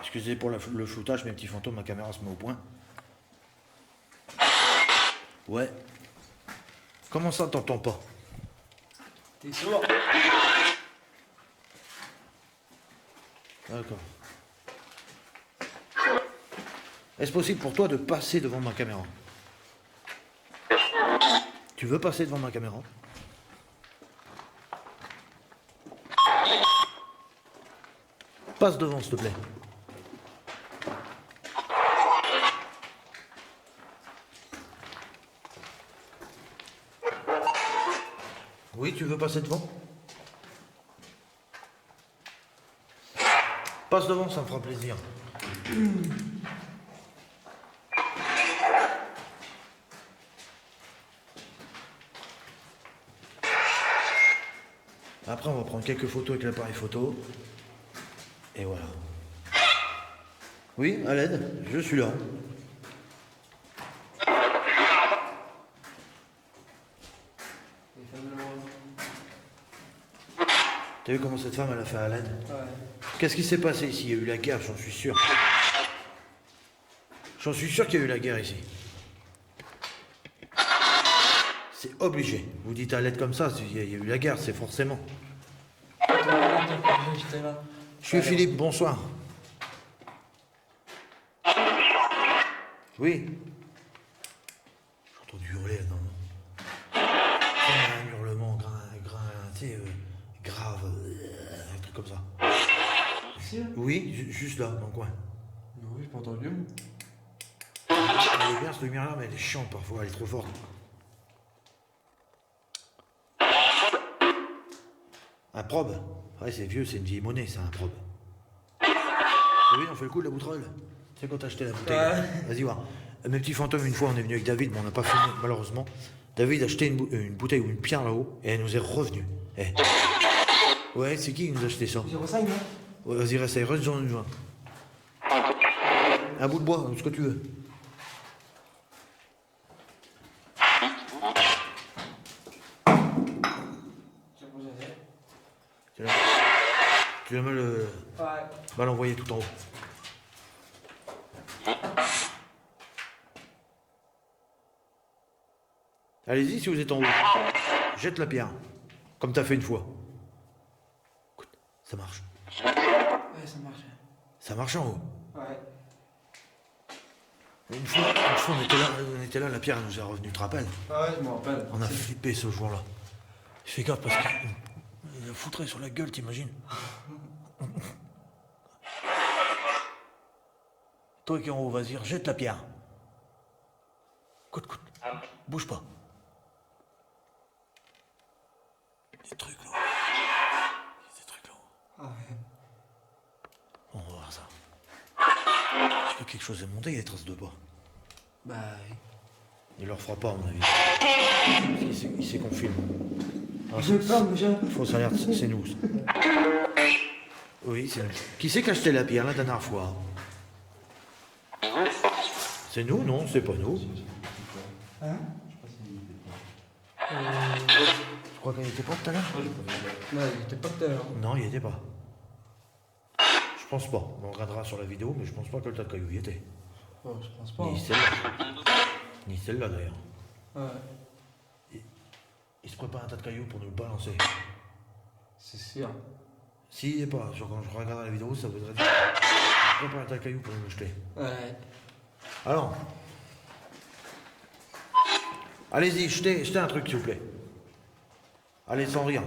Excusez pour le floutage, mes petits fantômes, ma caméra se met au point. Ouais. Comment ça, t'entends pas? T'es sourd? D'accord. Est-ce possible pour toi de passer devant ma caméra? Tu veux passer devant ma caméra? Passe devant, s'il te plaît. Oui, tu veux passer devant? Passe devant, ça me fera plaisir. Après, on va prendre quelques photos avec l'appareil photo. Et voilà. Oui, à l'aide, je suis là. T'as vu comment cette femme, elle a fait à l'aide? Ouais. Qu'est-ce qui s'est passé ici? Il y a eu la guerre, j'en suis sûr. J'en suis sûr qu'il y a eu la guerre ici. C'est obligé. Vous dites à l'aide comme ça, il y a eu la guerre, c'est forcément. J'étais là. Je suis Philippe, bonsoir. Oui. J'ai entendu hurler, non, non. Un hurlement, tu sais, grave, un truc comme ça. Ici, là? Oui, juste là, dans le coin. Non, j'ai pas entendu. Elle est bien cette lumière-là, mais elle est chiante parfois, elle est trop forte. Un probe? Ouais, c'est vieux, c'est une vieille monnaie, c'est un probe. Ah oui, on fait le coup de la bouteille. C'est quand t'as acheté la bouteille. Ouais. Vas-y, voir. Mes petits fantômes, une fois, on est venu avec David, mais on n'a pas fini, malheureusement. David a acheté une bouteille ou une pierre là-haut, et elle nous est revenue. Eh. Ouais, c'est qui nous a acheté ça? 05, non? Ouais, vas-y, reste, reste dans une joint. Un bout de bois, ce que tu veux. Tu vas mal l'envoyer tout en haut. Allez-y si vous êtes en haut. Jette la pierre. Comme t'as fait une fois. Écoute, ça marche. Ouais, ça marche. Ça marche en haut. Ouais. Une fois on était là, la pierre elle nous est revenue, tu te rappelles? Ouais, je me rappelle. On a flippé ce jour-là. Fais gaffe parce qu'il a foutré sur la gueule, t'imagines? Toi qui es en haut, vas-y, jette la pierre. Coute. Bouge pas. Des trucs là. Des trucs là. Ah ouais. On va voir ça. Est-ce que quelque chose est monté, il y a des traces de pas. Bah oui. Il leur fera pas, à mon avis. Il sait qu'on filme. Alors, Je parle déjà. fausse alerte, c'est nous. Oui, c'est nous. Qui c'est qui a acheté la pierre la dernière fois? C'est nous? Non, c'est pas nous. Hein? Je crois qu'il était pas tout à l'heure. Non, il était pas tout à l'heure. Non, il y était pas. Je pense pas. On regardera sur la vidéo, mais je pense pas que le tas de cailloux y était. Oh, je pense pas. Ni celle-là. Ni celle-là d'ailleurs. Ouais. Il se prépare un tas de cailloux pour nous le balancer. C'est sûr. Si, et pas. Genre, quand je regarde la vidéo, ça voudrait dire. Je prépare un caillou pour me jeter. Ouais. Alors. Allez-y, jetez un truc, s'il vous plaît. Allez, sans rire.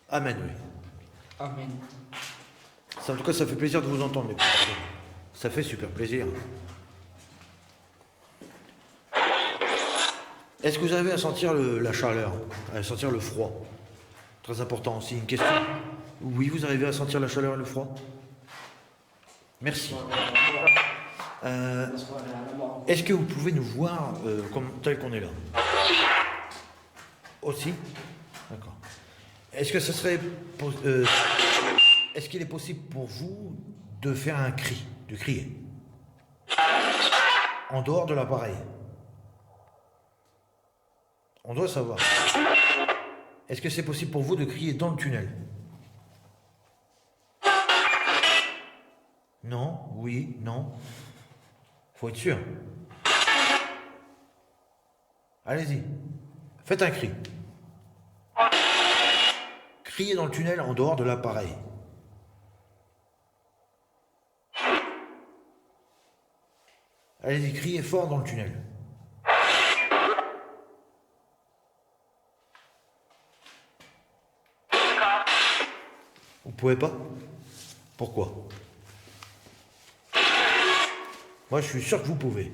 Amen, oui. Amen. En tout cas, ça fait plaisir de vous entendre, les petits. Ça fait super plaisir. Est-ce que vous arrivez à sentir la chaleur, à sentir le froid? Très important aussi. Une question. Oui, vous arrivez à sentir la chaleur et le froid? Merci. Est-ce que vous pouvez nous voir tel qu'on est là? Aussi? D'accord. Est-ce que ce serait... est-ce qu'il est possible pour vous de faire un cri, de crier? En dehors de l'appareil? On doit savoir. Est-ce que c'est possible pour vous de crier dans le tunnel? Non, oui, non. Faut être sûr. Allez-y. Faites un cri. Criez dans le tunnel en dehors de l'appareil. Allez-y, criez fort dans le tunnel. Vous pouvez pas? Pourquoi? Moi, je suis sûr que vous pouvez.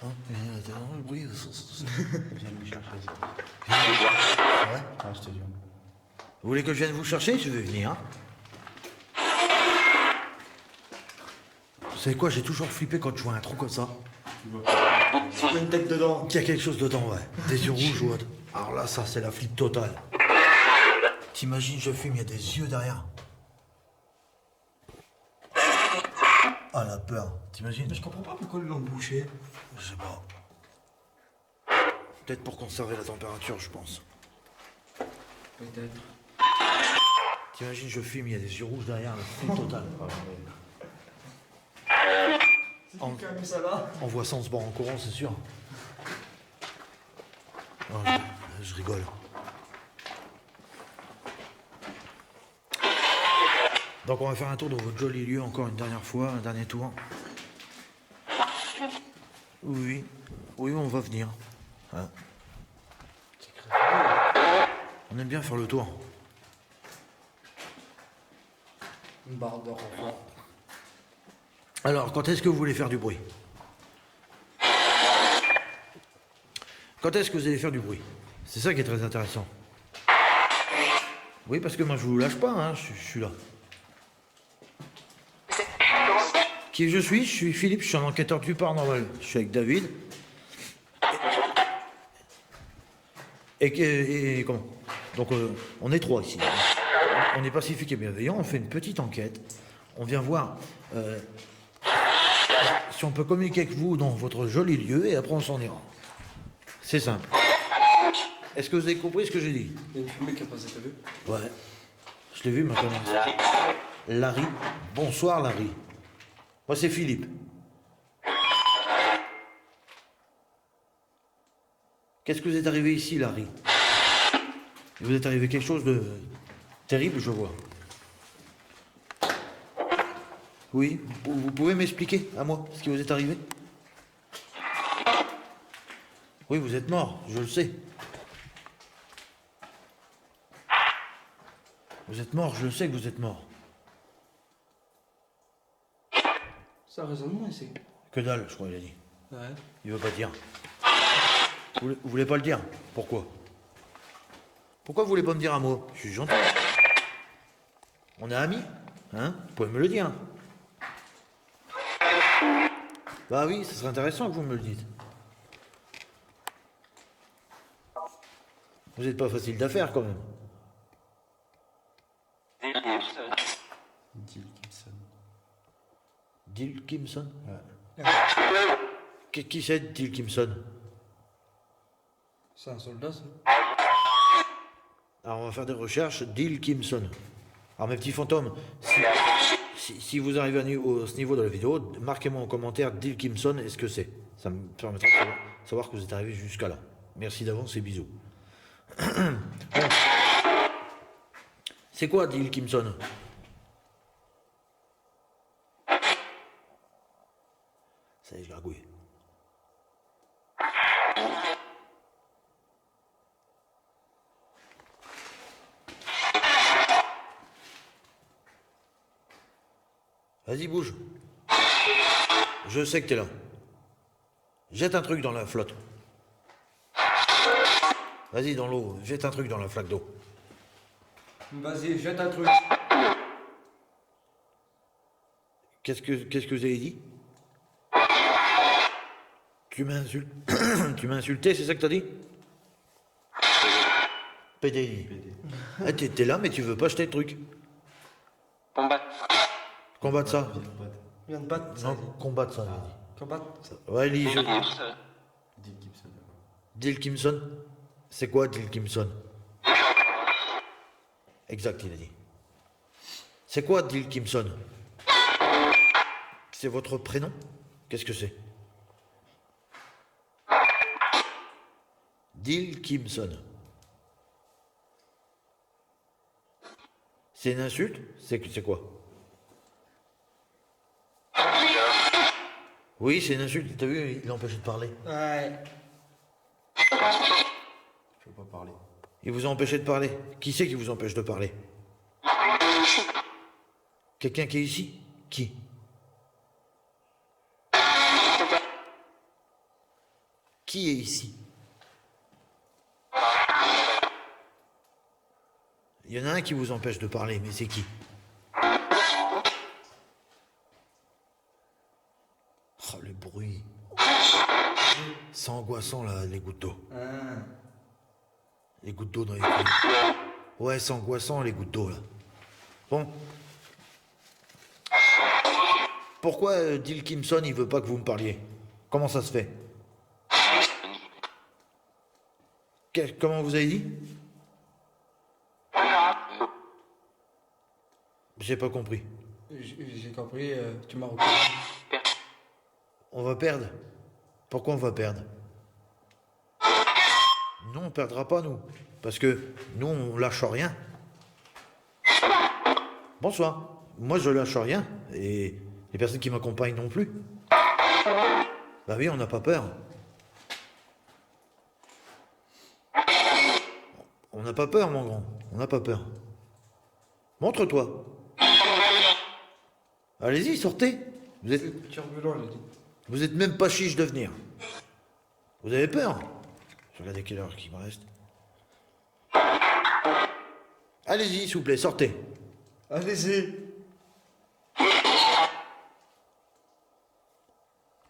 Le bruit. Viens me chercher ça. Ouais. Ah, je te dis. Vous voulez que je vienne vous chercher? Je vais venir. Vous savez quoi? J'ai toujours flippé quand je vois un trou comme ça. Il y a une tête dedans. Il y a quelque chose dedans, ouais. Des yeux rouges ou autre. Alors là, ça, c'est la flip totale. T'imagines, je fume, il y a des yeux derrière. Ah, la peur. T'imagines? Mais je comprends pas pourquoi ils l'ont bouché. Je sais pas. Peut-être pour conserver la température, je pense. Peut-être. T'imagines, je fume, il y a des yeux rouges derrière, la flip totale. C'est qui qui a mis ça là? On voit ça, on se barre en courant, c'est sûr. Oh, je rigole. Donc on va faire un tour dans votre joli lieu encore une dernière fois, un dernier tour. Oui, oui, on va venir. Hein. On aime bien faire le tour. Une barre de renfort. Alors, quand est-ce que vous voulez faire du bruit? Quand est-ce que vous allez faire du bruit? C'est ça qui est très intéressant. Oui, parce que moi je vous lâche pas, hein, je suis là. Qui je suis? Je suis Philippe, je suis un enquêteur du paranormal. Je suis avec David. Et comment? Donc on est trois ici. On est pacifique et bienveillant, on fait une petite enquête. On vient voir si on peut communiquer avec vous dans votre joli lieu et après on s'en ira. C'est simple. Est-ce que vous avez compris ce que j'ai dit? Il y a une fumée qui a passé, t'as vu? Ouais. Je l'ai vu maintenant. Larry. Bonsoir Larry. Moi c'est Philippe. Qu'est-ce que vous êtes arrivé ici, Larry? Il vous est arrivé quelque chose de terrible, je vois. Oui, vous pouvez m'expliquer à moi ce qui vous est arrivé? Oui, vous êtes mort, je le sais. Vous êtes mort, je le sais que vous êtes mort. Ça résonne moins ici. Que dalle, je crois qu'il a dit. Ouais. Il veut pas dire. Vous voulez pas le dire? Pourquoi? Pourquoi vous voulez pas me dire un mot? Je suis gentil. On est amis, hein? Vous pouvez me le dire. Bah oui, ce serait intéressant que vous me le dites. Vous n'êtes pas facile d'affaire quand même. Dill Gibson. Dill Kimson? Qui c'est Dill Kimson? C'est un soldat, ça. Alors on va faire des recherches. Dill Kimson. Alors mes petits fantômes, si vous arrivez à ce niveau de la vidéo, marquez-moi en commentaire Dill Kimson et ce que c'est. Ça me permettra de savoir. savoir que vous êtes arrivé jusqu'à là. Merci d'avance et bisous. Bon. C'est quoi, dit Kimson? Ça y est, je gargouille. Vas-y, bouge. Je sais que t'es là. Jette un truc dans la flotte. Vas-y, dans l'eau. Jette un truc dans la flaque d'eau. Vas-y, jette un truc. Qu'est-ce que vous avez dit? Tu m'as insulté. Tu m'as insulté, c'est ça que t'as dit? PD. Ah, t'es là, mais tu veux pas acheter le truc. Combattre ça. Viens de battre, ça. Non, combattre ça. Combattre. Ouais, lis. Dick Gibson. Dil Kimson. C'est quoi Dil Kimson? Exact, il a dit. C'est quoi Dil Kimson? C'est votre prénom? Qu'est-ce que c'est? Dil Kimson. C'est une insulte? C'est quoi? Oui, c'est une insulte. T'as vu, il l'a empêché de parler. Ouais. Je peux pas parler. Il vous a empêché de parler. Qui c'est qui vous empêche de parler? Quelqu'un qui est ici? Qui? Qui est ici? Il y en a un qui vous empêche de parler, mais c'est qui? Oh, le bruit. C'est angoissant, là, les gouttes d'eau. Les gouttes d'eau dans les couilles. Ouais, c'est angoissant, les gouttes d'eau, là. Bon. Pourquoi Dil Kimson, il veut pas que vous me parliez? Comment ça se fait? Comment vous avez dit? J'ai pas compris. J'ai compris, tu m'as reconnu. On va perdre? Pourquoi on va perdre? Non, on perdra pas, nous. Parce que nous, on lâche rien. Bonsoir. Moi, je lâche rien. Et les personnes qui m'accompagnent non plus. Bah oui, on n'a pas peur. On n'a pas peur, mon grand. On n'a pas peur. Montre-toi. Allez-y, sortez. Vous êtes... C'est turbulent, j'ai dit. Vous êtes même pas chiche de venir. Vous avez peur? Je regarde quelle heure qu'il me reste. Allez-y, s'il vous plaît, sortez. Allez-y.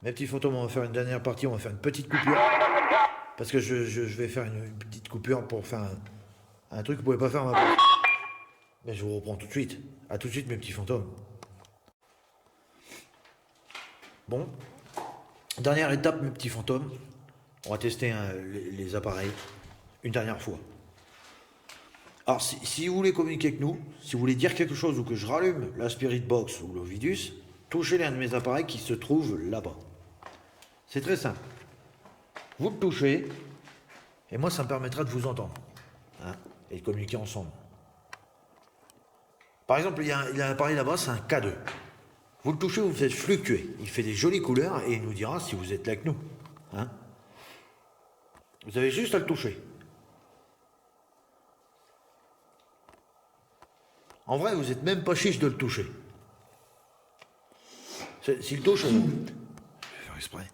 Mes petits fantômes, on va faire une dernière partie, on va faire une petite coupure. Parce que je vais faire une petite coupure pour faire un truc que vous pouvez pas faire à ma place. Mais je vous reprends tout de suite. À tout de suite, mes petits fantômes. Bon. Dernière étape, mes petits fantômes. On va tester les appareils une dernière fois. Alors, si vous voulez communiquer avec nous, si vous voulez dire quelque chose ou que je rallume la Spirit Box ou l'Ovidus, touchez l'un de mes appareils qui se trouve là-bas. C'est très simple. Vous le touchez, et moi, ça me permettra de vous entendre. Hein, et de communiquer ensemble. Par exemple, il y a un appareil là-bas, c'est un K2. Vous le touchez, vous le faites fluctuer. Il fait des jolies couleurs et il nous dira si vous êtes là avec nous. Hein? Vous avez juste à le toucher. En vrai, vous n'êtes même pas chiche de le toucher. S'il touche, je vais faire exprès.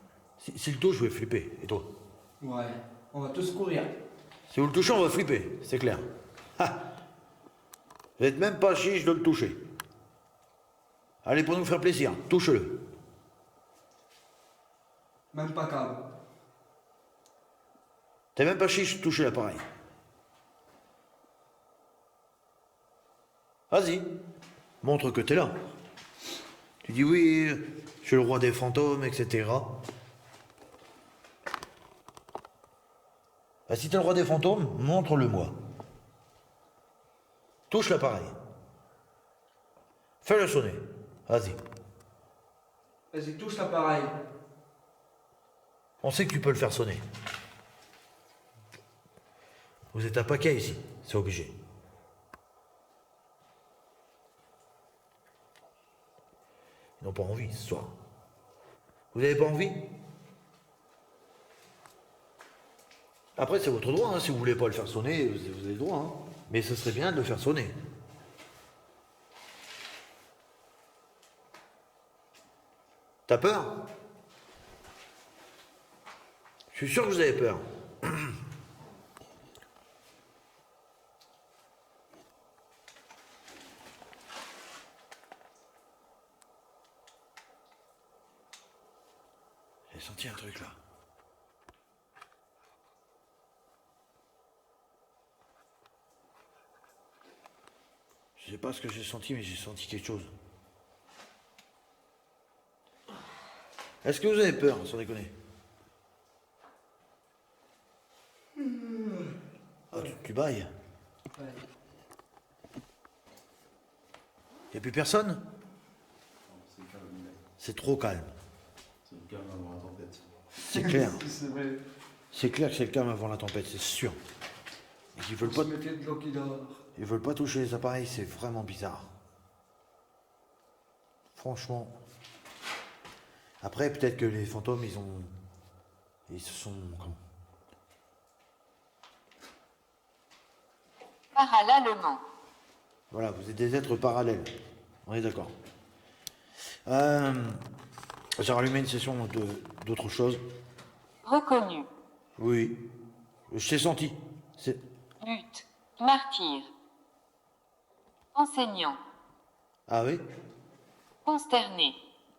S'il touche, je vais flipper. Et toi? Ouais, on va tous courir. Si vous le touchez, on va flipper, c'est clair. Ha! Vous n'êtes même pas chiche de le toucher. Allez, pour nous faire plaisir, touche-le. Même pas câble. T'es même pas chiche de toucher l'appareil. Vas-y, montre que t'es là. Tu dis oui, je suis le roi des fantômes, etc. Bah, si t'es le roi des fantômes, montre-le-moi. Touche l'appareil. Fais-le sonner. Vas-y. Vas-y, touche l'appareil. On sait que tu peux le faire sonner. Vous êtes un paquet ici, c'est obligé. Ils n'ont pas envie ce soir. Vous n'avez pas envie? Après, c'est votre droit, hein. Si vous voulez pas le faire sonner, vous avez le droit, hein. Mais ce serait bien de le faire sonner. T'as peur? Je suis sûr que vous avez peur. J'ai senti un truc là. Je sais pas ce que j'ai senti, mais j'ai senti quelque chose. Est-ce que vous avez peur, sans déconner? Ah, tu bailles? Ouais. Y a plus personne? C'est calme. C'est trop calme. C'est le calme avant la tempête. C'est clair. C'est vrai. C'est clair que c'est le calme avant la tempête, c'est sûr. Et qu'ils veulent On pas, se mettait de l'eau qui dort. ils veulent pas toucher les appareils, c'est vraiment bizarre. Franchement. Après, peut-être que les fantômes, ils se sont... comment? Parallèlement. Voilà, vous êtes des êtres parallèles. On est d'accord. J'ai rallumé une session d'autre chose. Reconnu. Oui. Je t'ai senti. Lutte. Martyr. Enseignant. Ah oui? Consterné.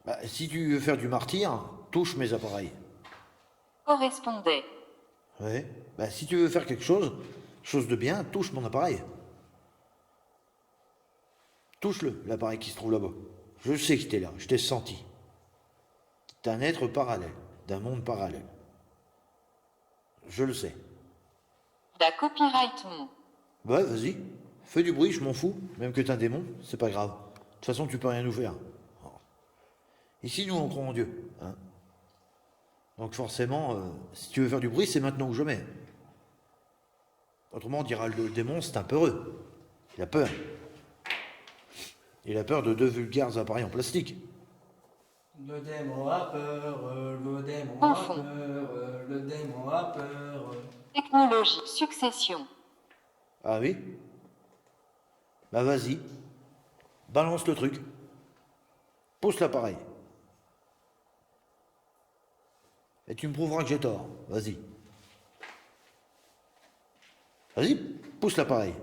Bah, si tu veux faire du martyr, touche mes appareils. Correspondait. Ouais. Bah, si tu veux faire quelque chose de bien, touche mon appareil. Touche-le, l'appareil qui se trouve là-bas. Je sais que t'es là, je t'ai senti. T'es un être parallèle, d'un monde parallèle. Je le sais. Da copyright mon. Ouais, vas-y. Fais du bruit, je m'en fous. Même que t'es un démon, c'est pas grave. De toute façon, tu peux rien nous faire. Ici, nous, on croit en Dieu. Hein. Donc forcément, si tu veux faire du bruit, c'est maintenant ou jamais. Autrement, on dira le démon, c'est un peureux. Il a peur. Il a peur de deux vulgaires appareils en plastique. Le démon a peur, le démon a Enfant. peur, le démon a peur. Technologie. Succession. Ah oui? Bah vas-y. Balance le truc. Pousse l'appareil. Et tu me prouveras que j'ai tort. Vas-y. Vas-y, pousse l'appareil.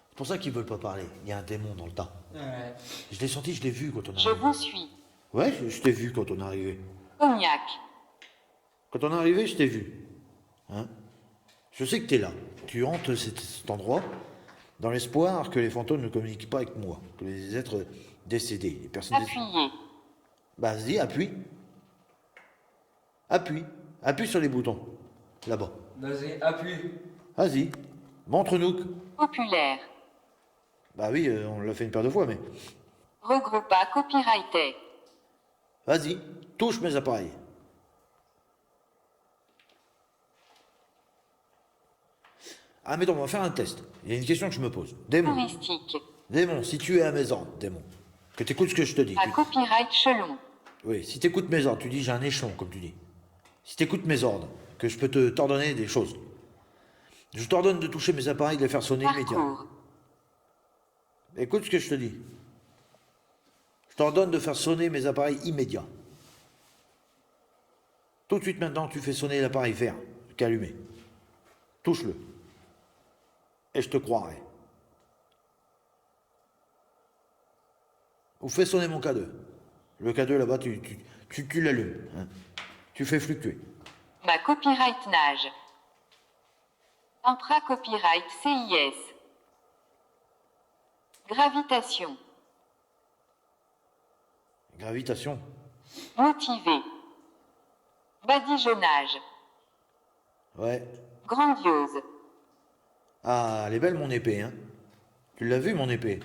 C'est pour ça qu'ils veulent pas parler. Il y a un démon dans le tas. Ouais. Je l'ai senti, je l'ai vu quand on est Je arrivé. vous suis. Ouais, je t'ai vu quand on est arrivé. Cognac. Quand on est arrivé, je t'ai vu. Hein? Je sais que t'es là. Tu hantes cet endroit dans l'espoir que les fantômes ne communiquent pas avec moi. Que les êtres décédés, les personnes décédées. Appuyez. Bah, vas-y, appuie. Appuie. Appuie sur les boutons. Là-bas. Vas-y, appuie. Vas-y. Montre-nous. Populaire. Bah oui, on l'a fait une paire de fois, mais... Regroupa copyrighté. Vas-y. Touche mes appareils. Ah, mais on va faire un test. Il y a une question que je me pose. Démon. Touristique. Démon, si tu es à mes ordres, démon, que t'écoutes ce que je te dis. À copyright chelon. Oui, si t'écoutes mes ordres, tu dis j'ai un échelon, comme tu dis. Si t'écoutes mes ordres, que je peux t'ordonner des choses. Je t'ordonne de toucher mes appareils, de les faire sonner immédiatement. Parcours. Écoute ce que je te dis. Je t'ordonne de faire sonner mes appareils immédiats. Tout de suite maintenant, tu fais sonner l'appareil vert, qui est allumé. Touche-le. Et je te croirai. Ou fais sonner mon K2. Le K2 là-bas, tu l'allumes. Hein. Tu fais fluctuer. Ma copyright nage. Intra copyright CIS. Gravitation. Gravitation. Motivé. Badigeonnage. Ouais. Grandiose. Ah, elle est belle mon épée, hein. Tu l'as vu mon épée?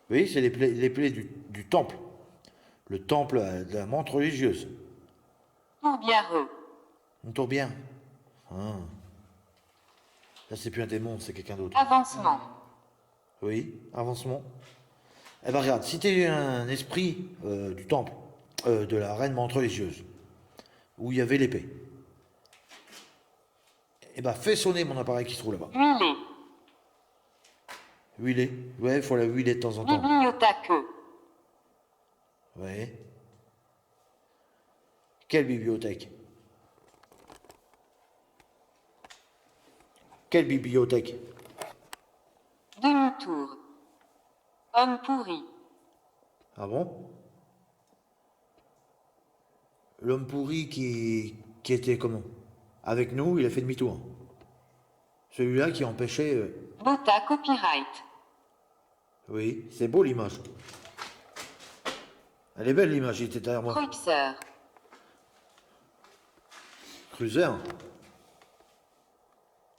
Oui, c'est les plaies du temple. Le temple de la menthe religieuse. Tourbiarreux. Une tourbière. Ah. Là, c'est plus un démon, c'est quelqu'un d'autre. Avancement. Oui, avancement. Eh ben regarde, si t'es un esprit du temple, de la reine menthe religieuse, où il y avait l'épée, eh ben fais sonner mon appareil qui se trouve là-bas. Huiler. Huiler. Ouais, faut la huiler de temps en temps. Bibliothèque. Ouais. Quelle bibliothèque? Quelle bibliothèque? Demi-tour. Homme pourri. Ah bon? L'homme pourri qui était comment? Avec nous, il a fait demi-tour. Celui-là qui empêchait... Bota copyright. Oui, c'est beau l'image. Elle est belle l'image, il était derrière moi. Cruiser. Cruiser?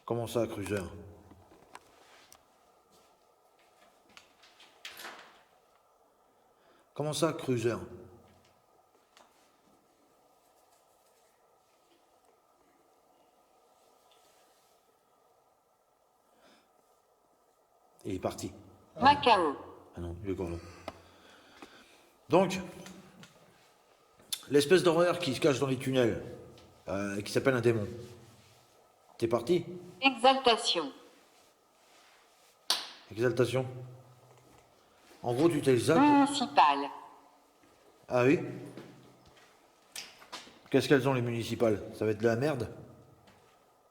Comment ça, cruiser? Comment ça, cruiser? Et il est parti. Macao. Ah non, il est encore là. Donc, l'espèce d'horreur qui se cache dans les tunnels, qui s'appelle un démon. T'es parti? Exaltation. Exaltation. En gros, tu t'exaltes. Municipal. Ah oui? Qu'est-ce qu'elles ont les municipales? Ça va être de la merde?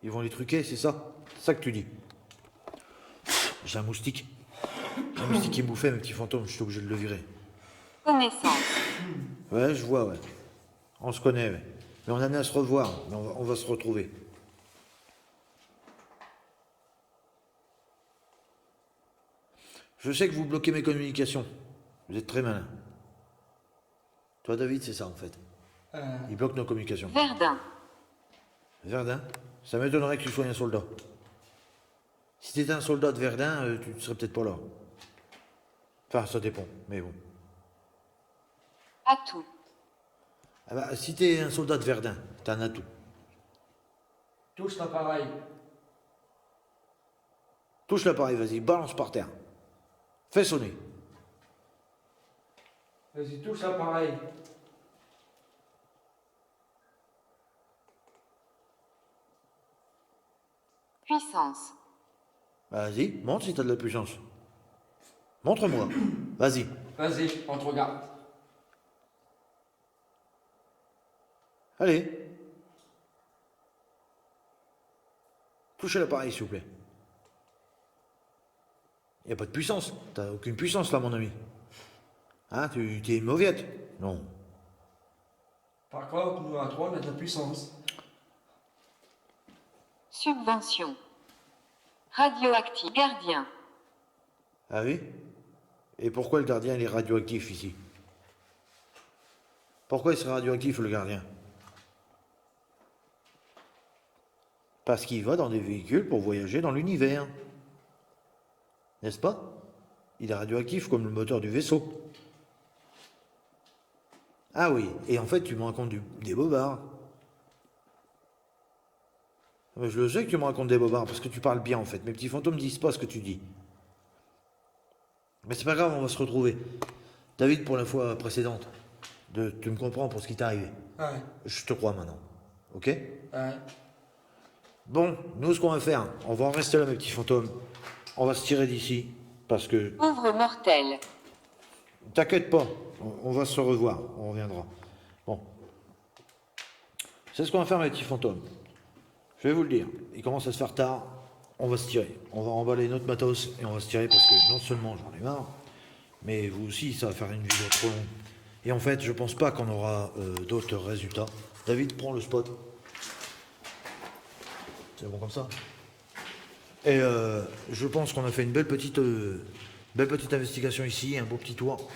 Ils vont les truquer, c'est ça? C'est ça que tu dis? J'ai un moustique. Un moustique qui me bouffait, mes petits fantômes, je suis obligé de le virer. Connaissance. Ouais, je vois, ouais. On se connaît, ouais. Mais on en est à se revoir, mais on va se retrouver. Je sais que vous bloquez mes communications. Vous êtes très malin. Toi, David, c'est ça, en fait. Il bloque nos communications. Verdun. Verdun? Ça m'étonnerait que tu sois un soldat. Si t'étais un soldat de Verdun, tu serais peut-être pas là. Enfin, ça dépend, mais bon. Atout. Ah bah, si t'es un soldat de Verdun, t'as un atout. Touche l'appareil. Touche l'appareil, vas-y, balance par terre. Fais sonner. Vas-y, touche l'appareil. Puissance. Vas-y, montre si t'as de la puissance. Montre-moi. Vas-y. Vas-y, on te regarde. Allez. Touchez l'appareil, s'il vous plaît. Y a pas de puissance. T'as aucune puissance, là, mon ami. Hein, tu t'es une mauviette? Non. Par contre, nous à trois, on a de la puissance. Subvention. Radioactif. Gardien. Ah oui? Et pourquoi le gardien, il est radioactif, ici? Pourquoi il serait radioactif, le gardien? Parce qu'il va dans des véhicules pour voyager dans l'univers. N'est-ce pas? Il est radioactif comme le moteur du vaisseau. Ah oui, et en fait, tu me racontes des bobards. Mais je le sais que tu me racontes des bobards, parce que tu parles bien, en fait. Mes petits fantômes disent pas ce que tu dis. Mais c'est pas grave, on va se retrouver. David, pour la fois précédente, tu me comprends pour ce qui t'est arrivé. Ouais. Je te crois maintenant. Ok? Ouais. Bon, nous, ce qu'on va faire, on va en rester là, mes petits fantômes. On va se tirer d'ici, parce que... Pauvre mortel. T'inquiète pas, on va se revoir, on reviendra. Bon. C'est ce qu'on va faire, mes petits fantômes. Je vais vous le dire, il commence à se faire tard, on va se tirer. On va emballer notre matos et on va se tirer parce que non seulement j'en ai marre, mais vous aussi, ça va faire une vidéo trop longue. Et en fait, je pense pas qu'on aura d'autres résultats. David, prends le spot. C'est bon comme ça. Et je pense qu'on a fait une belle petite investigation ici, un beau petit tour.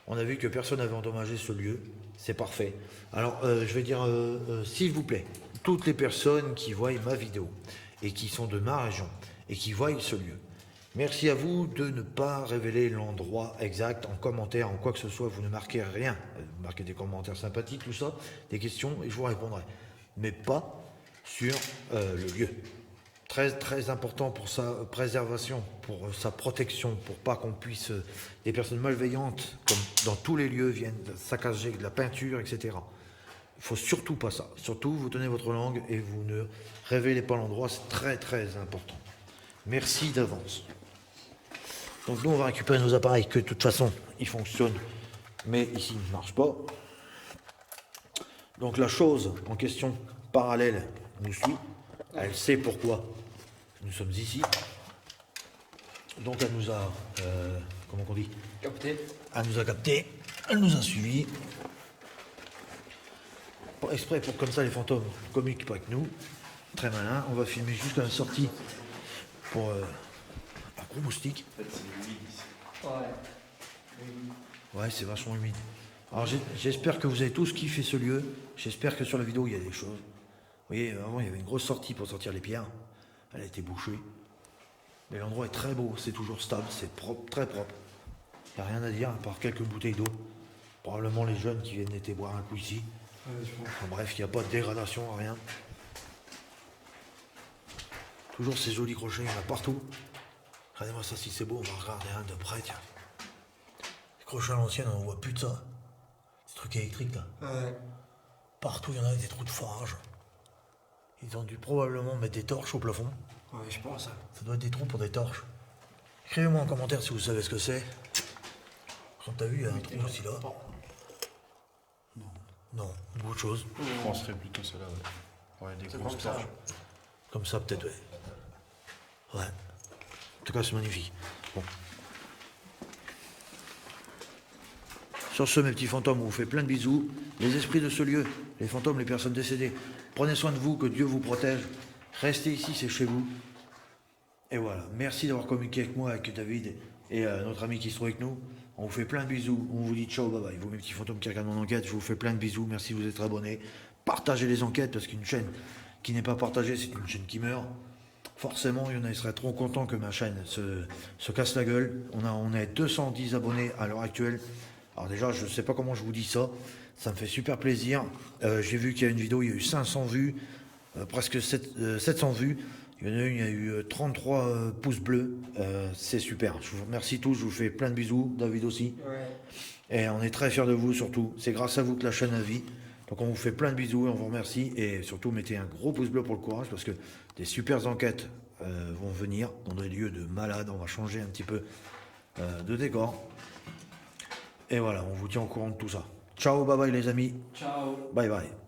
On a vu que personne n'avait endommagé ce lieu. C'est parfait. Alors, je vais dire, s'il vous plaît, toutes les personnes qui voient ma vidéo et qui sont de ma région et qui voient ce lieu Merci à vous de ne pas révéler l'endroit exact en commentaire, en quoi que ce soit. Vous ne marquez rien. Vous marquez des commentaires sympathiques, tout ça, des questions, et je vous répondrai. Mais pas sur le lieu. Très, très important pour sa préservation, pour sa protection, pour pas qu'on puisse... des personnes malveillantes, comme dans tous les lieux, viennent saccager de la peinture, etc. Il faut surtout pas ça. Surtout, vous tenez votre langue et vous ne révélez pas l'endroit. C'est très, très important. Merci d'avance. Donc nous, on va récupérer nos appareils, que de toute façon, ils fonctionnent, mais ici, ils ne marchent pas. Donc la chose en question, parallèle, nous suit. Elle sait pourquoi nous sommes ici. Donc elle nous a, comment on dit, Capté. elle nous a capté, elle nous a suivis. Exprès pour comme ça les fantômes communiquent pas avec nous. Très malin. On va filmer juste la sortie pour un gros moustique. En fait, c'est humide ici. Ouais. Ouais, c'est vachement humide. Alors j'espère que vous avez tous kiffé ce lieu. J'espère que sur la vidéo il y a des choses. Vous voyez, avant il y avait une grosse sortie pour sortir les pierres. Elle a été bouchée. Mais l'endroit est très beau, c'est toujours stable, c'est propre, très propre. Il n'y a rien à dire à part quelques bouteilles d'eau. Probablement les jeunes qui viennent d'été boire un coup ici. Ouais, je pense. Enfin, bref, il n'y a pas de dégradation, rien. Toujours ces jolis crochets, il y en a partout. Regardez-moi ça, si c'est beau, on va regarder un de près, tiens. Les crochets à l'ancienne, on voit plus de ça. Ces trucs électriques là. Ouais. Partout, il y en a des trous de forage. Ils ont dû probablement mettre des torches au plafond. Ouais, je pense. Ça doit être des trous pour des torches. Écrivez-moi en commentaire si vous savez ce que c'est. Quand t'as vu, il y a un trou aussi là. Non, beaucoup de choses. Je penserais plutôt cela, ouais. Ouais, des C'est grosses comme ça. torches. Comme ça, peut-être, ouais. Ouais. En tout cas, c'est magnifique. Bon. Sur ce, mes petits fantômes, on vous fait plein de bisous. Les esprits de ce lieu, les fantômes, les personnes décédées, prenez soin de vous, que Dieu vous protège. Restez ici, c'est chez vous. Et voilà. Merci d'avoir communiqué avec moi, avec David et notre ami qui se trouve avec nous. On vous fait plein de bisous. On vous dit ciao, bye bye. Vous, mes petits fantômes qui regardent mon enquête, je vous fais plein de bisous. Merci de vous être abonnés. Partagez les enquêtes, parce qu'une chaîne qui n'est pas partagée, c'est une chaîne qui meurt. Forcément, il y en a qui seraient trop contents que ma chaîne se casse la gueule. On est 210 abonnés à l'heure actuelle. Alors déjà, je ne sais pas comment je vous dis ça. Ça me fait super plaisir. J'ai vu qu'il y a une vidéo, il y a eu 500 vues, presque 700 vues. Il y en a une, il y a eu 33 pouces bleus. C'est super. Je vous remercie tous. Je vous fais plein de bisous. David aussi. Ouais. Et on est très fiers de vous surtout. C'est grâce à vous que la chaîne a vie. Donc on vous fait plein de bisous et on vous remercie. Et surtout, mettez un gros pouce bleu pour le courage parce que des super enquêtes vont venir dans des lieux de malades. On va changer un petit peu de décor. Et voilà, on vous tient au courant de tout ça. Ciao, bye bye les amis. Ciao. Bye bye.